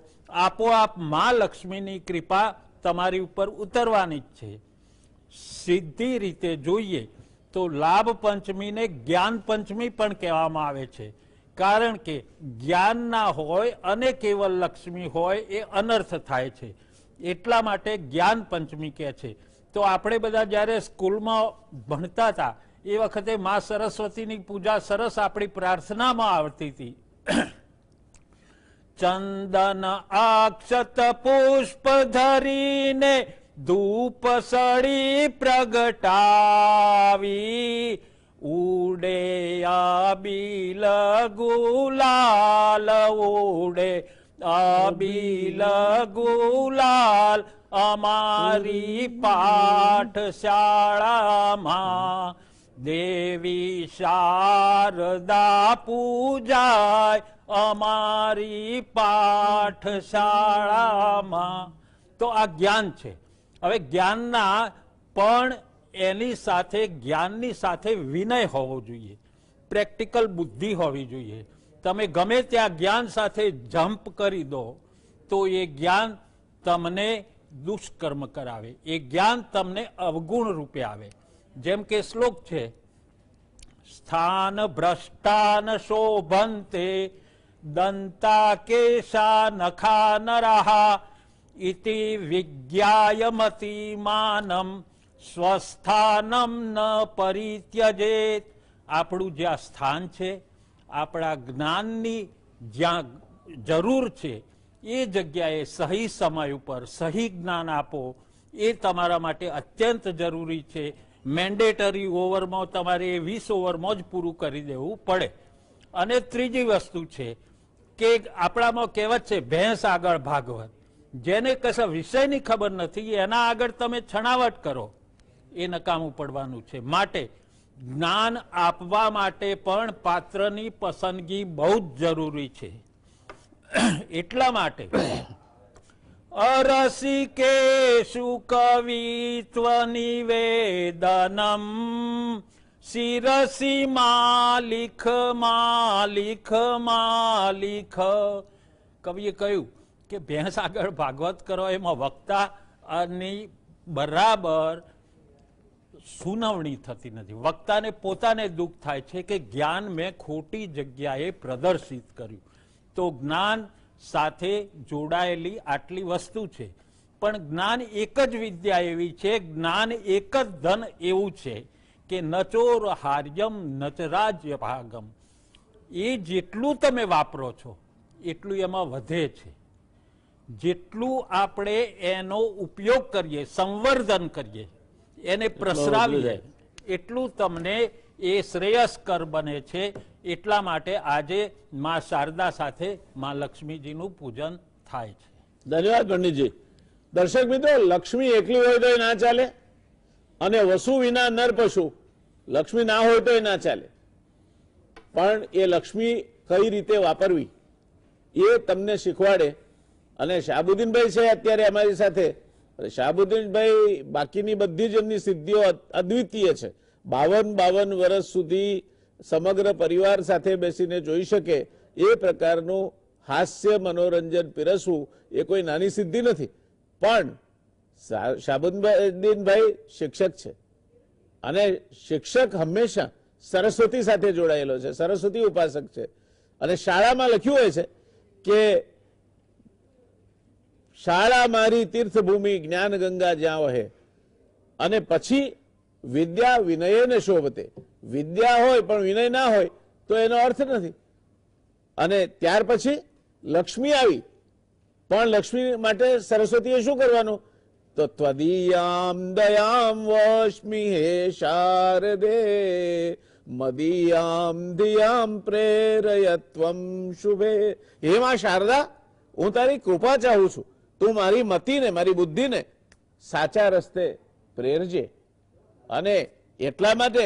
આપોઆપ માં લક્ષ્મીની કૃપા તમારી ઉપર ઉતરવાની જ છે. સીધી રીતે જોઈએ તો લાભ પંચમીને જ્ઞાન પંચમી પણ કહેવામાં આવે છે. કારણ કે જ્ઞાન ના હોય અને કેવલ લક્ષ્મી હોય એ અનર્થ થાય છે. એટલા માટે જ્ઞાન પંચમી કહે છે. તો આપણે બધા જ્યારે સ્કૂલમાં ભણતા હતા એ વખતે મા સરસ્વતીની પૂજા સરસ આપણી પ્રાર્થનામાં આવતી હતી. ચંદન અક્ષત પુષ્પ ધરીને ધૂપ સળી પ્રગટાવી ઉડે આબીલ ગુલાલ ઉડે આબીલ ગુલાલ અમારી પાઠશાળામાં દેવી શારદા પૂજાય અમારી પાઠશાળામાં. તો આ જ્ઞાન છે. હવે જ્ઞાનના પણ એની સાથે જ્ઞાનની સાથે વિનય હોવો જોઈએ, પ્રેક્ટિકલ બુદ્ધિ હોવી જોઈએ. તમે ગમે ત્યાં જ્ઞાન સાથે જમ્પ કરી દો તો એ જ્ઞાન તમને દુષ્કર્મ કરાવે, એ જ્ઞાન તમને અવગુણ રૂપે આવે. જેમ કે શ્લોક છે સ્થાન ભ્રષ્ટાન શોભંતે દંતા કેશા નખા નરહા ઇતિ વિજ્ઞાયમતી માનમ સ્વસ્થાનમ ન પરિત્યજેત. આપણું જ્યાં સ્થાન છે, આપણા જ્ઞાનની જ્યાં જરૂર છે એ જગ્યાએ સહી સમય ઉપર સહી જ્ઞાન આપો. એ તમારા માટે અત્યંત જરૂરી છે. મેન્ડેટરી ઓવરમાં તમારે 20 ઓવરમાં જ પૂરું કરી દેવું પડે. અને ત્રીજી વસ્તુ છે કે આપણામાં કહેવત છે ભેંસ આગળ ભાગવત. જેને કશા વિષયની ખબર નથી એના આગળ તમે છણાવટ કરો એ નકામું પડવાનું છે. માટે જ્ઞાન આપવા માટે પણ પાત્રની પસંદગી બહુ જ જરૂરી છે. એટલા માટે અરસિકેષુ કવિત્વ નિવેદનમ શિરસી માલિખ માલિખ માલિખ. કવિએ કહ્યું કે ભેંસ આગળ ભાગવત કરો એમાં વક્તાની બરાબર સુનાવણી થતી નથી. વક્તાને પોતાને દુઃખ થાય છે કે જ્ઞાન મેં ખોટી જગ્યાએ પ્રદર્શિત કર્યું. તો જ્ઞાન સાથે જોડાયેલી આટલી વસ્તુ છે, પણ જ્ઞાન એક જ વિદ્યા એવી છે, જ્ઞાન એક જ ધન એવું છે કે નચોર હાર્યમ નચરાજ્ય ભાગમ. એ જેટલું તમે વાપરો છો એટલું એમાં વધે છે. જેટલું આપણે એનો ઉપયોગ કરીએ, સંવર્ધન કરીએ, એને પ્રસરાવીએ, એટલું તમને એ શ્રેયસ્કર બને છે. એટલા માટે આજે માં શારદા સાથે માં લક્ષ્મીજીનું પૂજન થાય છે. ધન્યવાદ પંડિતજી. દર્શક મિત્રો, લક્ષ્મી એકલી હોય તો ના ચાલે, અને વસુ વિના નર પશુ. લક્ષ્મી ના હોય તો ના ચાલે, પણ એ લક્ષ્મી કઈ રીતે વાપરવી એ તમને શીખવાડે. અને શાહબુદ્દીનભાઈ છે અત્યારે અમારી સાથે. શાહબુદ્દીનભાઈ બાકીની બધી જ એમની સિદ્ધિઓ અદ્વિતીય છે. 52 વર્ષ સુધી સમગ્ર પરિવાર સાથે બેસીને જોઈ શકે એ પ્રકારનું હાસ્ય મનોરંજન પીરસવું એ કોઈ નાની સિદ્ધિ નથી. પણ શાહબુદ્દીનભાઈ શિક્ષક છે, અને શિક્ષક હંમેશા સરસ્વતી સાથે જોડાયેલો છે, સરસ્વતી ઉપાસક છે. અને શાળામાં લખ્યું હોય છે કે શાળા મારી તીર્થભૂમિ જ્ઞાન ગંગા જ્યાં વહે. અને પછી વિદ્યા વિનયને શોભતે. વિદ્યા હોય પણ વિનય ના હોય તો એનો અર્થ નથી. અને ત્યાર પછી લક્ષ્મી આવી, પણ લક્ષ્મી માટે સરસ્વતીએ શું કરવાનું? તો ત્વદીયામ દયામ વશ્મિ હે શારદે મદીયામ ધિયામ પ્રેરયત્વમ શુભે. હે માં શારદા, હું તારી કૃપા ચાહું છું, તું મારી મતિને, મારી બુદ્ધિને સાચા રસ્તે પ્રેરજે. અને એટલા માટે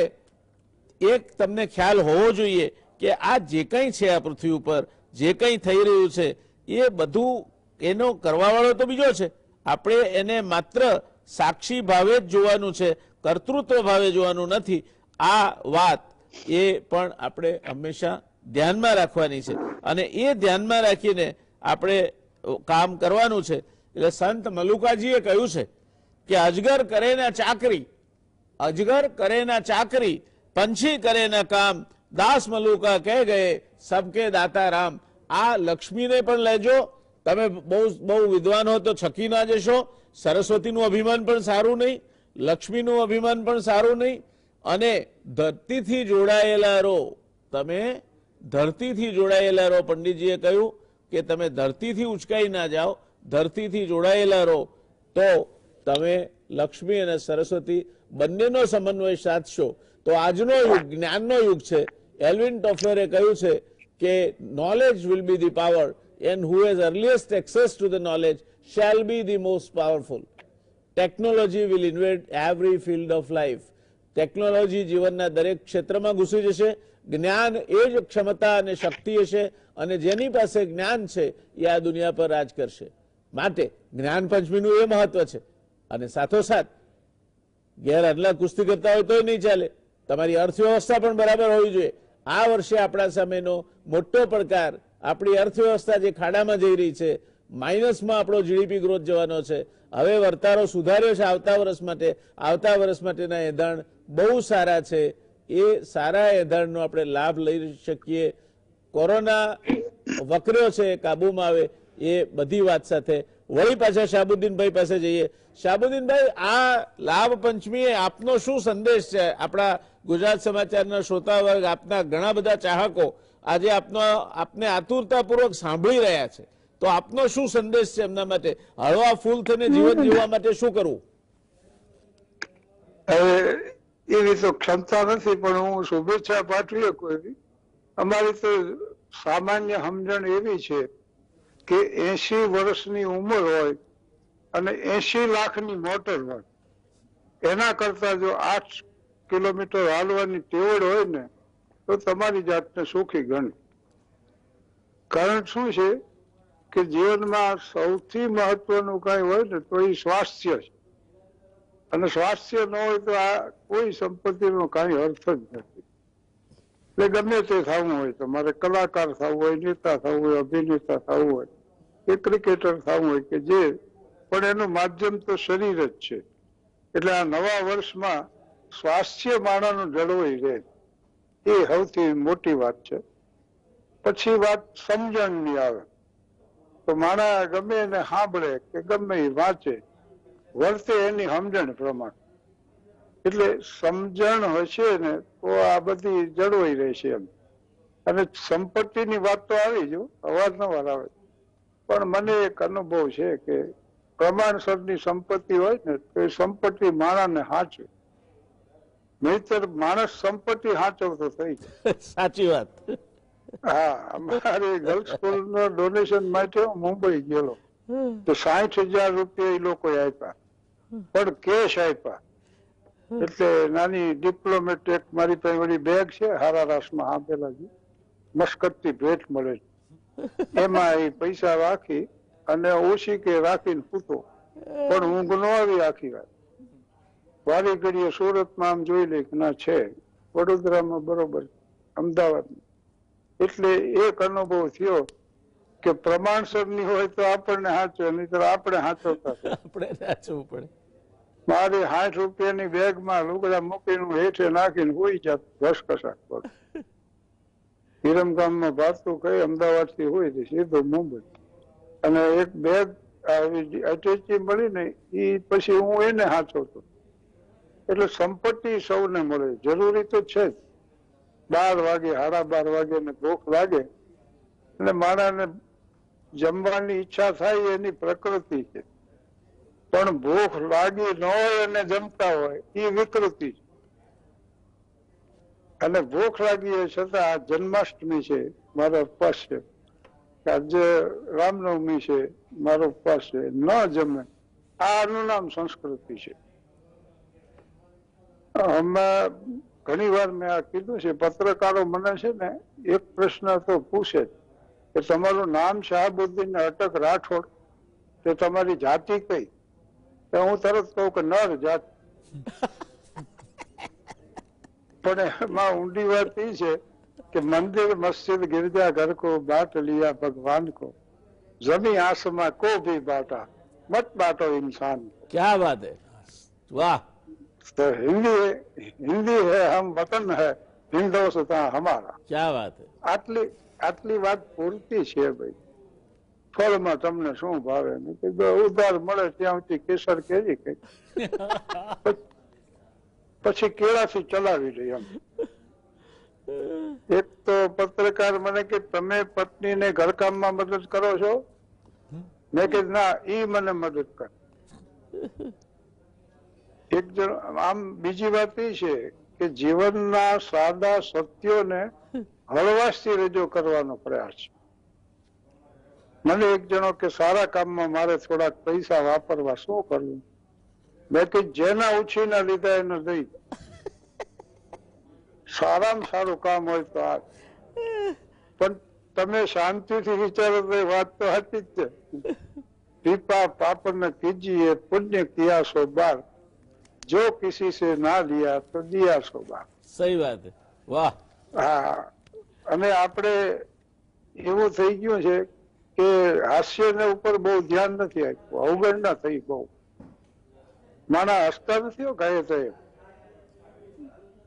એક તમને ખ્યાલ હોવો જોઈએ કે આ જે કંઈ છે, આ પૃથ્વી ઉપર જે કંઈ થઈ રહ્યું છે એ બધું એનો કરવાવાળો તો બીજો છે. આપણે એને માત્ર સાક્ષી ભાવે જ જોવાનું છે, કર્તૃત્વ ભાવે જોવાનું નથી. આ વાત એ પણ આપણે હંમેશા ધ્યાનમાં રાખવાની છે, અને એ ધ્યાનમાં રાખીને આપણે કામ કરવાનું છે. એટલે સંત મલુકાજીએ કહ્યું છે કે અજગર કરે ના ચાકરી, અજગર કરે ના ચાકરી, પંછી કરે ના કામ, દાસ મલુકા કહે ગયે સબકે દાતા રામ. આ લક્ષ્મીને પણ લેજો. તમે બહુ વિદ્વાન હો તો છકી ના જશો. સરસ્વતીનું અભિમાન પણ સારું નહીં, લક્ષ્મીનું અભિમાન પણ સારું નહીં. અને ધરતીથી જોડાયેલા રહો. તમે ધરતીથી જોડાયેલા રહો. પંડિતજીએ કહ્યું કે તમે ધરતીથી ઉચકાઈ ના જાઓ, ધરતીથી જોડાયેલા રહો તો તમે લક્ષ્મી અને સરસ્વતી બંનેનો સમન્વય સાધશો. તો આજનો યુગ જ્ઞાનનો યુગ છે. એલ્વિન ટોફલરે કહ્યું છે કે knowledge will be the power, and who has earliest access to the knowledge shall be the most powerful. Technology will invade every field of life. Technology જીવનના દરેક ક્ષેત્રમાં ઘૂસી જશે. જ્ઞાન એ જ ક્ષમતા અને શક્તિ હશે, અને જેની પાસે જ્ઞાન છે એ આ દુનિયા પર રાજ કરશે. માટે જ્ઞાન પંચમીનું એ મહત્વ છે. અને સાથોસાથ ઘેર અદલા કુસ્તી કરતા હોય તોય નહીં ચાલે, તમારી અર્થવ્યવસ્થા પણ બરાબર હોવી જોઈએ. આ વર્ષે આપણા સામેનો મોટો પડકાર આપણી અર્થવ્યવસ્થા જે ખાડામાં જઈ રહી છે, માઇનસમાં આપણો જીડીપી ગ્રોથ જવાનો છે. હવે વર્તારો સુધાર્યો છે આવતા વર્ષ માટે. આવતા વર્ષ માટેના એંધાણ બહુ સારા છે. એ સારા એંધાણનો આપણે લાભ લઈ શકીએ. કોરોના વકર્યો છે, કાબુમાં આવે. એ બધી વાત સાથે વળી પાછા શાહબુદ્દીનભાઈ પાસે જઈએ. શાહબુદ્દીનભાઈ, આ લાભ પંચમીએ આપનો શું સંદેશ છે? આપણા ગુજરાત સમાચારના શ્રોતા વર્ગ, આપના ઘણા બધા ચાહકો આજે આપને આતુરતાપૂર્વક સાંભળી રહ્યા છે, તો આપનો શું સંદેશ છે એમના માટે? હળવા ફૂલ થઈને જીવન જીવવા માટે શું કરવું? એવી તો ક્ષમતા નથી, પણ હું શુભેચ્છા પાઠવી કોઈ. અમારી તો સામાન્ય સમજણ એવી છે કે 80 વર્ષની ઉંમર હોય અને 80 લાખની મોટર હોય, એના કરતા જો 8 કિલોમીટર હાલવાની ટેવડ હોય ને તો તમારી જાતને સુખી ગણ. કારણ શું છે કે જીવનમાં સૌથી મહત્વનું કઈ હોય ને તો એ સ્વાસ્થ્ય છે. અને સ્વાસ્થ્ય ન હોય તો આ કોઈ સંપત્તિનો કઈ અર્થ જ નથી. એટલે ગમે તે થવું હોય, તમારે કલાકાર થવું હોય, નેતા થવું હોય, અભિનેતા થવું હોય, કે ક્રિકેટર થવું હોય, કે જે પણ એનું માધ્યમ તો શરીર જ છે. એટલે આ નવા વર્ષમાં સ્વાસ્થ્ય માણસનું જળવાઈ રહે એ સૌથી મોટી વાત છે. પછી વાત સમજણની આવે તો માણસ ગમે એને સાંભળે કે ગમે એ વાંચે વર્તે એની સમજણ પ્રમાણે. એટલે સમજણ હશે ને તો આ બધી જળવાઈ રહેશે એમ. અને સંપત્તિની વાત તો આવી જ અવારનવાર આવે, પણ મને એક અનુભવ છે કે પ્રમાણસરની સંપત્તિ હોય ને તો એ સંપત્તિ માણસને સાચવે, નહીતર માણસ સંપત્તિ સાચવતો થઈ જાય. સાચી વાત. હા, અમારી ગર્લ્સ સ્કૂલ ડોનેશન માટે હું મુંબઈ ગયેલો તો 60,000 રૂપિયા એ લોકો આપ્યા, પણ કેશ આપ્યા. એટલે નાની ડિપ્લોમેટ એક મારી પાસે વળી બેગ છે હારા રાસમાં આપેલા છે, મસ્કતથી ભેટ મળે છે, એમાં એ પૈસા રાખી અને ઓછી કે રાખીને પૂતો, પણ ઊંઘ ન આવી આખી વાત. વારી ઘડીએ સુરતમાં આમ જોઈ લે કે ના છે, વડોદરામાં બરોબર, અમદાવાદમાં. એટલે એક અનુભવ થયો કે પ્રમાણસર ની હોય તો આપણને સાચવે, નહીં તો આપણે સાચવતા. આપણે સાચવવું પડે. મારે 60 રૂપિયાની બેગમાં લુગડા મૂકીને હેઠે નાખીને હોઈ જાત ઘસકસાટ પર. વિરમગામમાં ભાગતું કઈ અમદાવાદ થી હોય સીધો મુંબઈ, અને એક બેગ અટેચી મળી ને એ પછી હું એને સાચવતો. એટલે સંપત્તિ સૌને મળે, જરૂરી તો છે જ. 12 વાગે 12:30 વાગે ને ભૂખ લાગે એટલે માણસને જમવાની ઈચ્છા થાય એની પ્રકૃતિ છે, પણ ભૂખ લાગી ન હોય અને જમતા હોય એ વિકૃતિ છે. અને ભૂખ લાગી હોય છતાં આ જન્માષ્ટમી છે મારો ઉપવાસ છે, આજે રામનવમી છે મારો ઉપવાસ છે, ન જમે, આનું નામ સંસ્કૃતિ છે. હમણાં ઘણી વાર મેં આ કીધું છે, પત્રકારો મને છે ને એક પ્રશ્ન તો પૂછે કે તમારું નામ શાહબુદ્દીન અટક રાઠોડ, તો તમારી જાતિ કઈ? તો હું તરત કહું કે નર જાત. પણ એમાં ઊંડી વાત એ છે કે મંદિર મસ્જિદ गिरजा घर को बांट लिया भगवान को, जमी आसमां को भी बांटा, मत बांटो इंसान को. क्या बात है, वाह. तो हिंदी है हम वतन है, हिंदुस्तान हमारा. क्या વાત है. આટલી વાત પૂરતી છે ભાઈ. ફળમાં તમને શું ભાવે? ઉધાર મળે ત્યાં સુધી કેસર કેરી કઈ, પછી કેળાથી ચલાવી લે એમ. એક તો પત્રકાર મને કે તમે પત્નીને ઘરકામમાં મદદ કરો છો? મેં કીધું ના, ઈ મને મદદ કરે. એક જણ આમ. બીજી વાત એ છે કે જીવનના સાદા સત્યોને હળવાશથી રજૂ કરવાનો પ્રયાસ છે. મને એક જણો કે સારા કામમાં મારે થોડાક પૈસા વાપરવા, શું કરવું? મેં કીધું જેના ઉછીના લીધા એને દઈ. સારામાં સારું કામ હોય તો આ. પણ તમે શાંતિથી વિચારો તો વાત તો હતી જ છે. પીપા પાપડ કીજીએ પુણ્ય કિયા સો બાર, જો કિસી સે ના લિયા તો દિયા સો બાર. સહી વાત है, વાહ. હા, અને આપણે એવું થઈ ગયું છે કે હાસ્યને ઉપર બહુ ધ્યાન નથી આપ્યું, અવગણના થઈ બહુ. માણા હસતા નથી ગાય તો.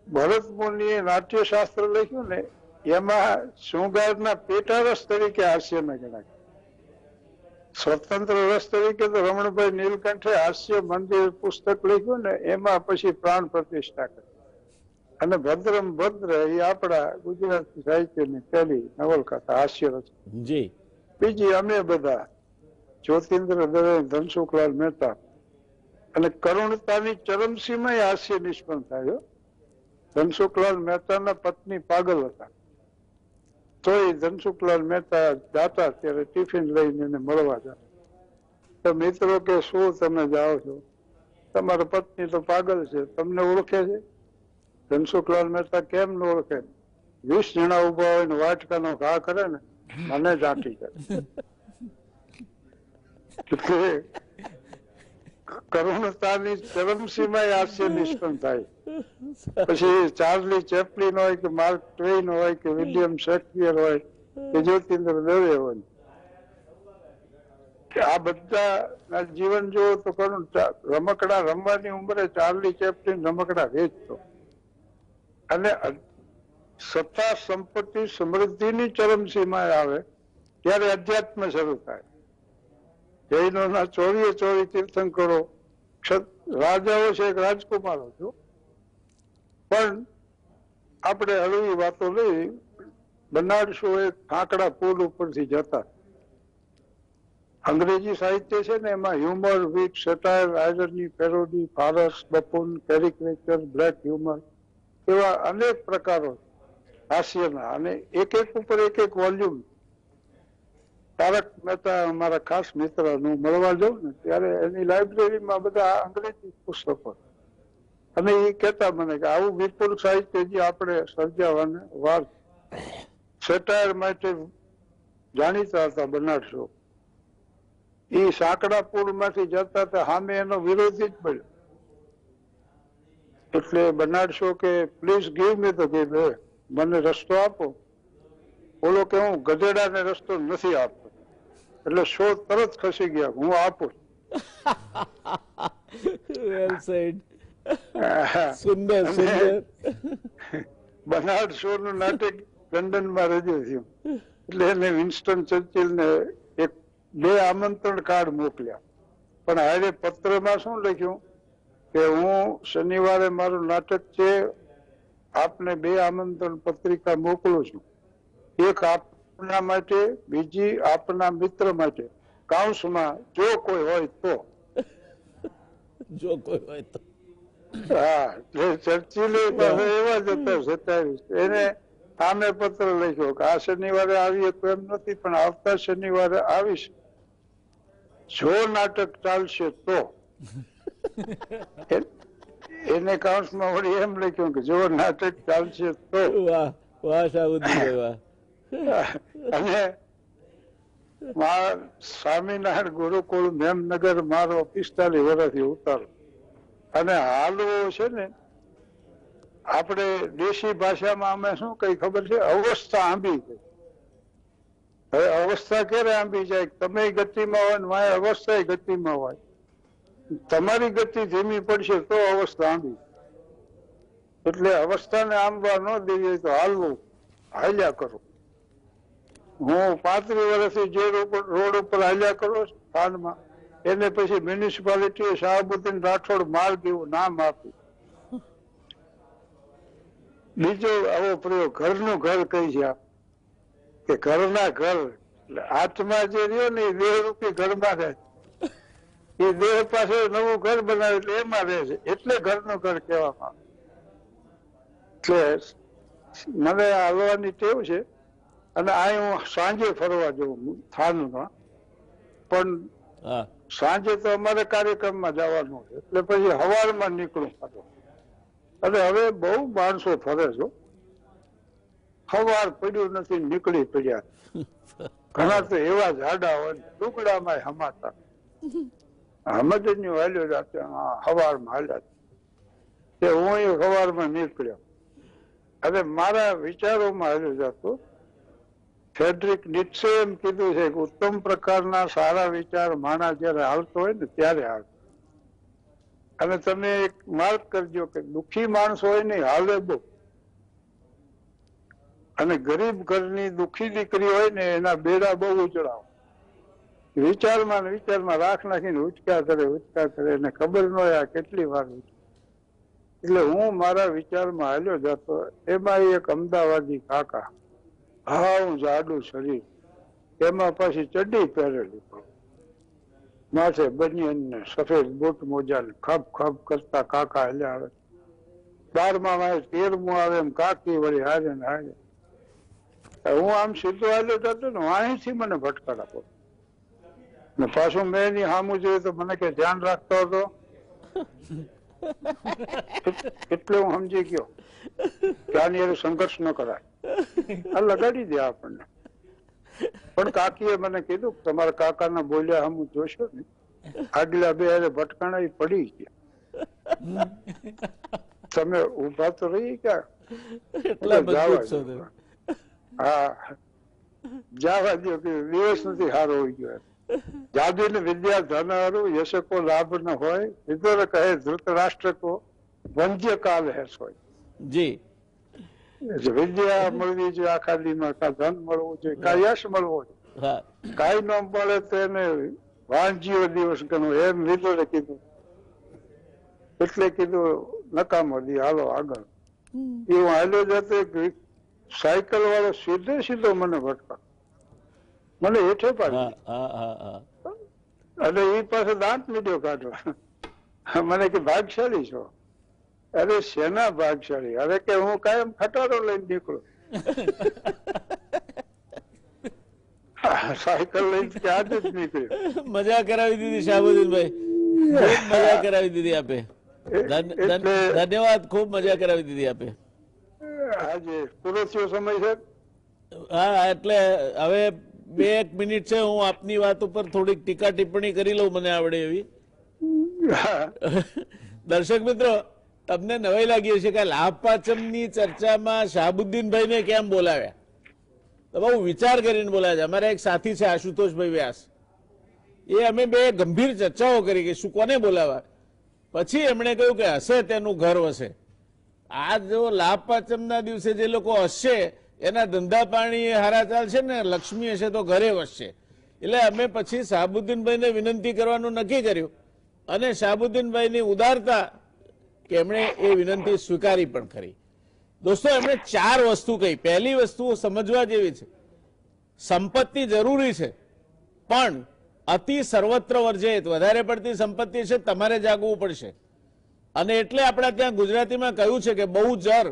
ભરત મુનિએ નાટ્યશાસ્ત્ર લખ્યું ને એમાં શૃંગારના પેટારસ તરીકે હાસ્યને ગણાય. સ્વતંત્ર રસ તરીકે તો રમણભાઈ નીલકંઠે હાસ્ય મંદિર પુસ્તક લખ્યું ને એમાં પછી પ્રાણ પ્રતિષ્ઠા કરી. અને ભદ્રમ ભદ્ર એ આપણા ગુજરાતી સાહિત્યની પહેલી નવલકથા હાસ્ય રચના. જી. બીજી અમે બધા જ્યોતિન્દ્ર દવે, ધનસુખલાલ મહેતા. અને કરુણતાની ચરમસીમા હાસ્ય નિષ્પન્ન થાય. ધનસુખલાલ મહેતાના પત્ની પાગલ હતા, તો એ ધનસુખલાલ મહેતા જાતા ત્યારે ટિફિન લઈને એને મળવા જતા. તો મિત્રો કે શું તમે જાઓ છો? તમારા પત્ની તો પાગલ છે, તમને ઓળખે છે? ધનસુખલાલ મહેતા કેમ ન ઓળખે? 20 જણા ઉભા હોય ને વાટકાનો ઘા કરે ને મને જાટી જાય. કરુણતાની ચરમસીમા હાસ્ય નિષ્પન્ન થાય. પછી ચાર્લી ચેપ્લિન હોય કે માર્ક ટ્વેઇન હોય કે વિલિયમ શેક્સપિયર હોય કે જ્યોતિન્દ્ર દવે હોય, કે આ બધા જીવન જોવો તો કરું રમકડા રમવાની ઉંમરે ચાર્લી ચેપ્લિન રમકડા વેચતો અને સત્તા સંપત્તિ સમૃદ્ધિની ચરમસીમાએ આવે ત્યારે અધ્યાત્મ શરૂ થાય. જૈનોના ચોરીએ ચોરી તીર્થંકરો રાજાઓ છે, એક રાજકુમારો છો, પણ આપણે હળવી વાતો લઈ બનારસો એક કાંકડા પુલ ઉપરથી જતા. અંગ્રેજી સાહિત્ય છે ને એમાં humour, wit, satire, irony, parody, farce, buffoon, caricature, black humour એવા અનેક પ્રકારો હાસ્યના, અને એક એક ઉપર એક એક વોલ્યુમ. તારક મહેતા અમારા ખાસ મિત્ર, હું મળવા જાઉં ને ત્યારે એની લાઇબ્રેરીમાં બધા અંગ્રેજી પુસ્તકો, અને એ કહેતા મને કે આવું વિપુલ સાહિત્ય જે આપણે સર્જાવાને વાર. સેટાયર માટે જાણીતા હતા બનારસો. એ સાંકડા પુલ માંથી જતા હતા, સામે એનો વિરોધી જ મળ્યો. એટલે બનારસો કે please give me the way, મને રસ્તો આપો. બોલો કે હું ગધેડાને રસ્તો નથી આપતો. એટલે શો તરત ખસી ગયા, હું આપું. Well said. સુંદર સુંદર. બનારસો નું નાટક લંડનમાં રજૂ થયું. એટલે એને વિન્સ્ટન ચર્ચિલને એક 2 આમંત્રણ કાર્ડ મોકલ્યા. પણ હારે પત્રમાં શું લખ્યું કે હું શનિવારે મારું નાટક છે, આપને 2 આમંત્રણ પત્રિકા મોકલું છું. એક આપના માટે, બીજી આપના મિત્ર માટે, કાઉન્સમાં જો કોઈ હોય તો. જો કોઈ હોય તો. હા, ચર્ચિલે પાસે એવા જ હતા 27. એને આમે પત્ર લખ્યો કે આ શનિવારે આવીએ તો એમ નથી, પણ આવતા શનિવારે આવીશ જો નાટક ચાલશે તો. એને કાઉન્સમાં વળી એમ લખ્યું કે જો નાટક ચાલશે તો. વાહ વાહ શાહબુદ્દીન વાહ. અને સ્વામિનારાયણ ગુરુકુળ મેમનગર મારો 45 વર્ષથી ઉતારો. અને હાલવો છે ને, આપણે દેશી ભાષામાં અમે શું કઈ ખબર છે, અવસ્થા આંબી ગઈ. હવે અવસ્થા ક્યારે આંબી જાય? તમે ગતિમાં હોય ને મારી અવસ્થા ગતિમાં હોય. તમારી ગતિ ધીમી પડશે તો અવસ્થા આંબી. એટલે અવસ્થાને આંબવા ન દેવી તો હાલવું, હાલ્યા કરો. હું 35 વર્ષથી જે રોડ ઉપર હાલ્યા કરો સ્થાનમાં, એને પછી મ્યુનિસિપાલિટીએ શાહબુદ્દીન રાઠોડ માર્ગ એવું નામ આપ્યું. બીજો આવો પ્રયોગ ઘરનું ઘર કહી છે, કે ઘરના ઘર આત્મા જે રહ્યો ને એ દેહ રૂપી ઘરમાં રહે. એ દેહ પાસે નવું ઘર બનાવે એટલે એમાં રહે છે, એટલે ઘરનું ઘર કહેવામાં આવે. એટલે મને હાલવાની ટેવ છે, અને આ હું સાંજે ફરવા જઉં થાનમાં. પણ સાંજે તો અમારે કાર્યક્રમમાં જવાનું છે, એટલે પછી સવારમાં નીકળું પાછો. અને હવે બહુ માણસો ફરે છો, સવાર પડ્યું નથી નીકળી પડ્યા. ઘણા તો એવા જાડા હોય ટુકડામાં હમાતા હમદની વાલ્યો જાતે સવારમાં હાલ્યા. હું એ સવારમાં નીકળ્યો અને મારા વિચારોમાં હાલ્યો જતો. ફ્રેડરિક નીત્સે એમ કીધું છે કે ઉત્તમ પ્રકારના સારા વિચાર માણસ જયારે હાલતો હોય ને ત્યારે આવે. અને તમે એક માર્ક કરજો કે દુઃખી માણસ હોય ને હાલે બહુ, અને ગરીબ ઘરની દુઃખી દીકરી હોય ને એના બેડા બહુ ઉચડાવ. વિચારમાં ને વિચારમાં રાખ નાખીને ઉચકા કરે એને ખબર ન હોય આ કેટલી વાર. એટલે હું મારા વિચારમાં હાલ્યો જતો. એમાં એક અમદાવાદી કાકા, હાવ જાડું શરીર, એમાં પછી ચડ્ડી પહેરેલી, માથે બનિયન ને સફેદ બૂટ મોજા ને ખપ ખપ કરતા કાકા હાલ્યા આવે. 12માં 13મું આવે એમ કાકી વળી હારે ને હારે. હું આમ સીધો હાલ્યો જતો ને, અહીંથી મને ભટકાડા પડે ને પાછું મેં એની સામું જોયું તો મને કે ધ્યાન રાખતો હતો. એટલે હું સમજી ગયો કે આની એનો સંઘર્ષ ન કરાય, આ લગાડી દે આપણને. પણ કાકીએ મને કીધું તમારા કાકાના બોલ્યા હમ જોશો ને, આગલા 2 હારે ભટકાણા પડી ગયા, તમે ઉભા તો રહી ગયા. હા, જવા દો કે દિવસ નથી સારો હોય ગયો. જાદુ ને વિદ્યા ધન હારું યશકો લાભ ન હોય વિદુર કહે ધૃતરાષ્ટ્ર કો વંજ્ય કાલ હેસ હોય. જી વિદ્યા મળવી જોઈએ આખા દીમાં, કા ધન મળવું જોઈએ, કા યશ મળવો જોઈએ. હા કાંઈ ન મળે તો એને વાંજીઓ દિવસ ગણો એમ વિદુરે કીધું. એટલે કીધું નકામો દી હાલો આગળ. એ હું હાલ્યો જતો સાયકલ વાળો સીધે સીધો મને ભટકા, મને હેઠે પાડી. હા હા હા અને એ પાસે દાંત મીડિયો કાઢવા. મને કે ભાગશાળી છો. અરે શેના ભાગશાળી? અરે કે હું કાયમ ખટારો લઈને નીકળું. સાયકલ લઈને ક્યાં જ નીકળ્યો. મજા કરાવી દીધી શાહબુદ્દીનભાઈ, ખૂબ મજા કરાવી દીધી આપે. ધન્યવાદ, ખૂબ મજા કરાવી દીધી આપે. આજે પૂરો થયો સમય છે. હા એટલે હવે 2 મિનિટ છે, હું આપની વાત ઉપર થોડીક ટીકા ટિપ્પણી કરી લઉં, મને આવડે એવી. દર્શક મિત્રો, તમને નવાઈ લાગી હશે કે લાભ પાંચમની ચર્ચામાં શાહબુદ્દીનભાઈને કેમ બોલાવ્યા. તો બહુ વિચાર કરીને બોલાવ્યા છે. અમારા એક સાથી છે આશુતોષભાઈ વ્યાસ, એ અમે બે ગંભીર ચર્ચાઓ કરી કે શું કોને બોલાવા. પછી એમણે કહ્યું કે હશે તેનું ઘર વસે. આ જો લાભ પાંચમના દિવસે જે લોકો હસશે એના ધંધા પાણી હારા ચાલશે ને, લક્ષ્મી હશે તો ઘરે વસશે. એટલે અમે પછી શાહબુદ્દીનભાઈને વિનંતી કરવાનું નક્કી કર્યું, અને શાહબુદ્દીનભાઈની ઉદારતા કે એમણે એ વિનંતી સ્વીકારી પણ ખરી. દોસ્તો, એમણે 4 વસ્તુ કહી. પહેલી વસ્તુ સમજવા જેવી છે, સંપત્તિ જરૂરી છે પણ અતિ સર્વત્ર વર્જેત. વધારે પડતી સંપત્તિ છે, તમારે જાગવું પડશે. અને એટલે આપણે ત્યાં ગુજરાતીમાં કહ્યું છે કે બહુ જર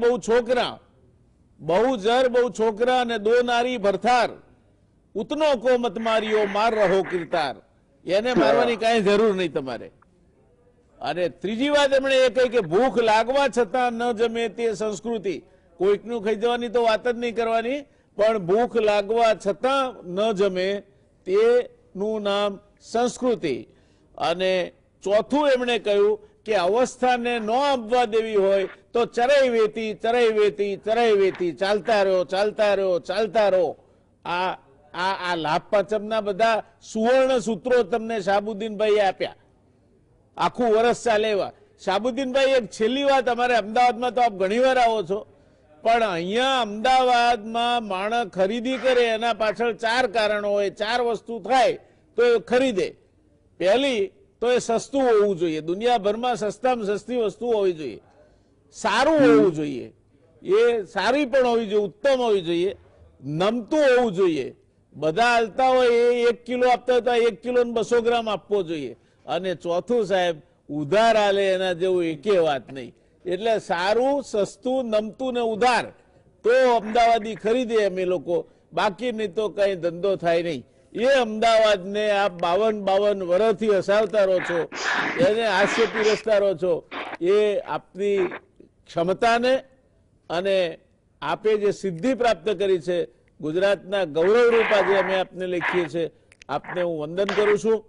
બહુ છોકરા, બહુ જર બહુ છોકરા અને 2 નારી ભરથાર, ઉતનો કો મત માર્યો માર રહો કિરતાર. એને મારવાની કાંઈ જરૂર નહીં તમારે. અને ત્રીજી વાત એમણે એ કહી કે ભૂખ લાગવા છતાં ન જમે તે સંસ્કૃતિ. કોઈકનું ખાઈ જવાની તો વાત જ નહીં કરવાની, પણ ભૂખ લાગવા છતાં ન જમે તેનું નામ સંસ્કૃતિ. અને ચોથું એમણે કહ્યું કે અવસ્થાને ન આપવા દેવી હોય તો ચરાઈ વેતી ચરાઈ વેતી ચરાઈ વેતી, ચાલતા રહ્યો ચાલતા રહ્યો ચાલતા રહો. આ લાભ પાંચમના બધા સુવર્ણ સૂત્રો તમને શાહબુદ્દીનભાઈએ આપ્યા, આખું વર્ષ ચાલે એવા. શાહબુદ્દીનભાઈ, એક છેલ્લી વાત, અમારે અમદાવાદમાં તો આપ ઘણીવાર આવો છો, પણ અહીંયા અમદાવાદમાં માણસ ખરીદી કરે એના પાછળ 4 કારણો હોય. 4 વસ્તુ થાય તો એ ખરીદે. પહેલી તો એ સસ્તું હોવું જોઈએ. દુનિયાભરમાં સસ્તામાં સસ્તી વસ્તુ હોવી જોઈએ. સારું હોવું જોઈએ, એ સારી પણ હોવી જોઈએ, ઉત્તમ હોવી જોઈએ, નમતું હોવું જોઈએ. બધા હાલતા હોય એ 1 કિલો આપતા હોય તો 1 કિલો 200 ગ્રામ આપવો જોઈએ. અને ચોથું સાહેબ, ઉધાર આલે એના જેવું એકે વાત નહીં. એટલે સારું, સસ્તું, નમતું ને ઉધાર તો અમદાવાદી ખરીદે અમે લોકો, બાકી નહીં તો કઈ ધંધો થાય નહીં. એ અમદાવાદને આપ 52 વર્ષથી હસાવતા રહો છો, એને હાસ્ય પીરસતા રહો છો. એ આપની ક્ષમતાને અને આપે જે સિદ્ધિ પ્રાપ્ત કરી છે, ગુજરાતના ગૌરવરૂપ આજે અમે આપને લખીએ છીએ. આપને હું વંદન કરું છું.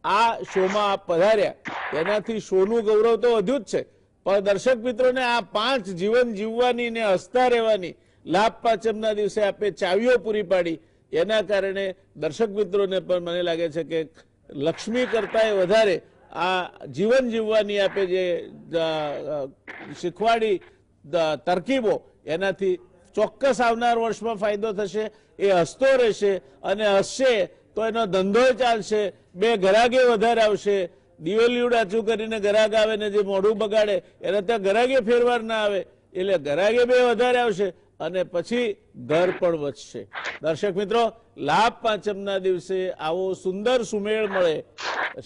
આ શોમાં આપ પધાર્યા એનાથી શોનું ગૌરવ તો વધ્યું જ છે, પણ દર્શક મિત્રોને આ 5 જીવન જીવવાની ને હસતા રહેવાની લાભ પાંચમના દિવસે આપે ચાવીઓ પૂરી પાડી. એના કારણે દર્શક મિત્રોને પણ મને લાગે છે કે લક્ષ્મી કરતા વધારે આ જીવન જીવવાની આપે જે શીખવાડી તરકીબો, એનાથી ચોક્કસ આવનાર વર્ષમાં ફાયદો થશે. એ હસતો રહેશે અને હસશે તો એનો ધંધો ચાલશે, 2 ગ્રાહકે વધારે આવશે. દિવેલિયું ડાચું કરીને ગ્રાહક આવે ને જે મોઢું બગાડે એને ત્યાં ગ્રાહકે ફેરવાર ના આવે, એટલે ગ્રાહકે 2 વધારે આવશે અને પછી ઘર પણ વધશે. દર્શક મિત્રો, લાભ પાંચમના દિવસે આવો સુંદર સુમેળ મળે,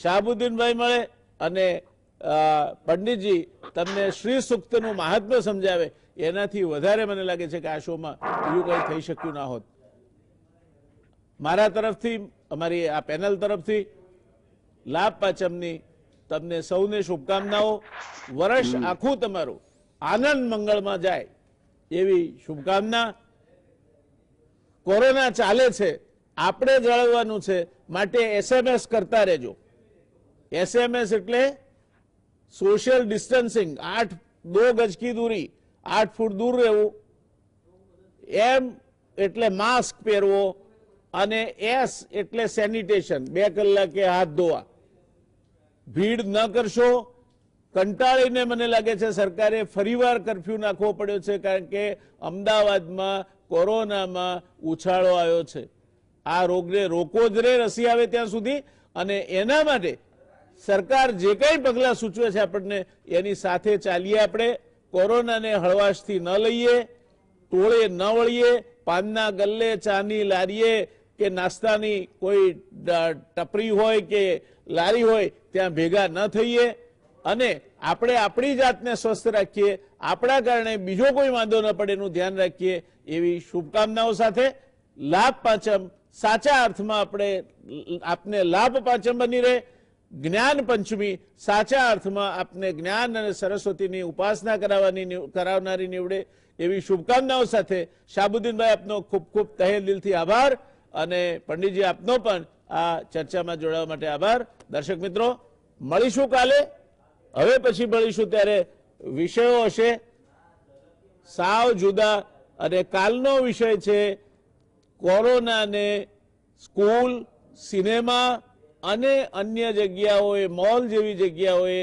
શાહબુદ્દીનભાઈ મળે અને પંડિતજી તમને શ્રી સૂક્તનું મહાત્મ્ય સમજાવે, એનાથી વધારે મને લાગે છે કે આ શોમાં બીજું કંઈ થઈ શક્યું ના હોત. મારા તરફથી, અમારી આ પેનલ તરફથી લાભ પાંચમની તમને સૌને શુભકામનાઓ. વર્ષ આખું તમારું આનંદ મંગળમાં જાય એવી શુભકામના. કોરોના ચાલે છે, આપણે જાળવવાનું છે, માટે SMS કરતા રહેજો. SMS એટલે સોશિયલ ડિસ્ટન્સિંગ, 2 ગજ કી દૂરી, 8 ફૂટ દૂર રહેવું. એમ એટલે માસ્ક પહેરવો અને એસ એટલે સેનિટેશન, 2 કલાકે હાથ ધોવા. ભીડ ન કરશો. કંટાળીને મને લાગે છે સરકારે ફરીવાર કર્ફ્યુ નાખવો પડ્યો છે, કારણ કે અમદાવાદમાં કોરોનામાં ઉછાળો આવ્યો છે. આ રોગને રોકવો જ રે રસી આવે ત્યાં સુધી, અને એના માટે સરકાર જે કંઈ પગલાં સૂચવે છે આપણને એની સાથે ચાલીએ. આપણે કોરોનાને હળવાશથી ન લઈએ, ટોળે ન વળીએ, પાનના ગલ્લે, ચાની લારીએ કે નાસ્તાની કોઈ ટપરી હોય કે લારી હોય ત્યાં ભેગા ન થઈએ, અને આપણે આપણી જાતને સ્વસ્થ રાખીએ, આપણા કારણે બીજો કોઈ વાંધો ન પડે એનું ધ્યાન રાખીએ, એવી શુભકામનાઓ સાથે લાભ પાંચમ સાચા અર્થમાં આપને લાભ પાંચમ બની રહે. જ્ઞાન પંચમી સાચા અર્થમાં આપને જ્ઞાન અને સરસ્વતીની ઉપાસના કરાવનારી નીવડે, એવી શુભકામનાઓ સાથે શાહબુદ્દીનભાઈ, આપનો ખૂબ ખૂબ તહે દિલથી આભાર, અને પંડિતજી આપનો પણ આ ચર્ચામાં જોડાવા માટે આભાર. દર્શક મિત્રો, મળીશું કાલે. હવે પછી મળીશું ત્યારે વિષયો હશે સાવ જુદા, અને કાલનો વિષય છે કોરોનાને સ્કૂલ, સિનેમા અને અન્ય જગ્યાઓએ, મોલ જેવી જગ્યાઓએ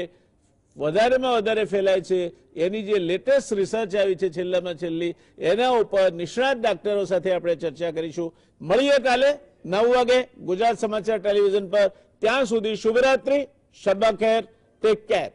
વધારેમાં વધારે ફેલાય છે, એની જે લેટેસ્ટ રિસર્ચ આવી છે છેલ્લામાં છેલ્લી, એના ઉપર નિષ્ણાત ડાક્ટરો સાથે આપણે ચર્ચા કરીશું. મળીએ કાલે 9 વાગે ગુજરાત સમાચાર ટેલિવિઝન પર. ત્યાં સુધી શુભરાત્રી, શબ્બા ખેર, ટેક કેર.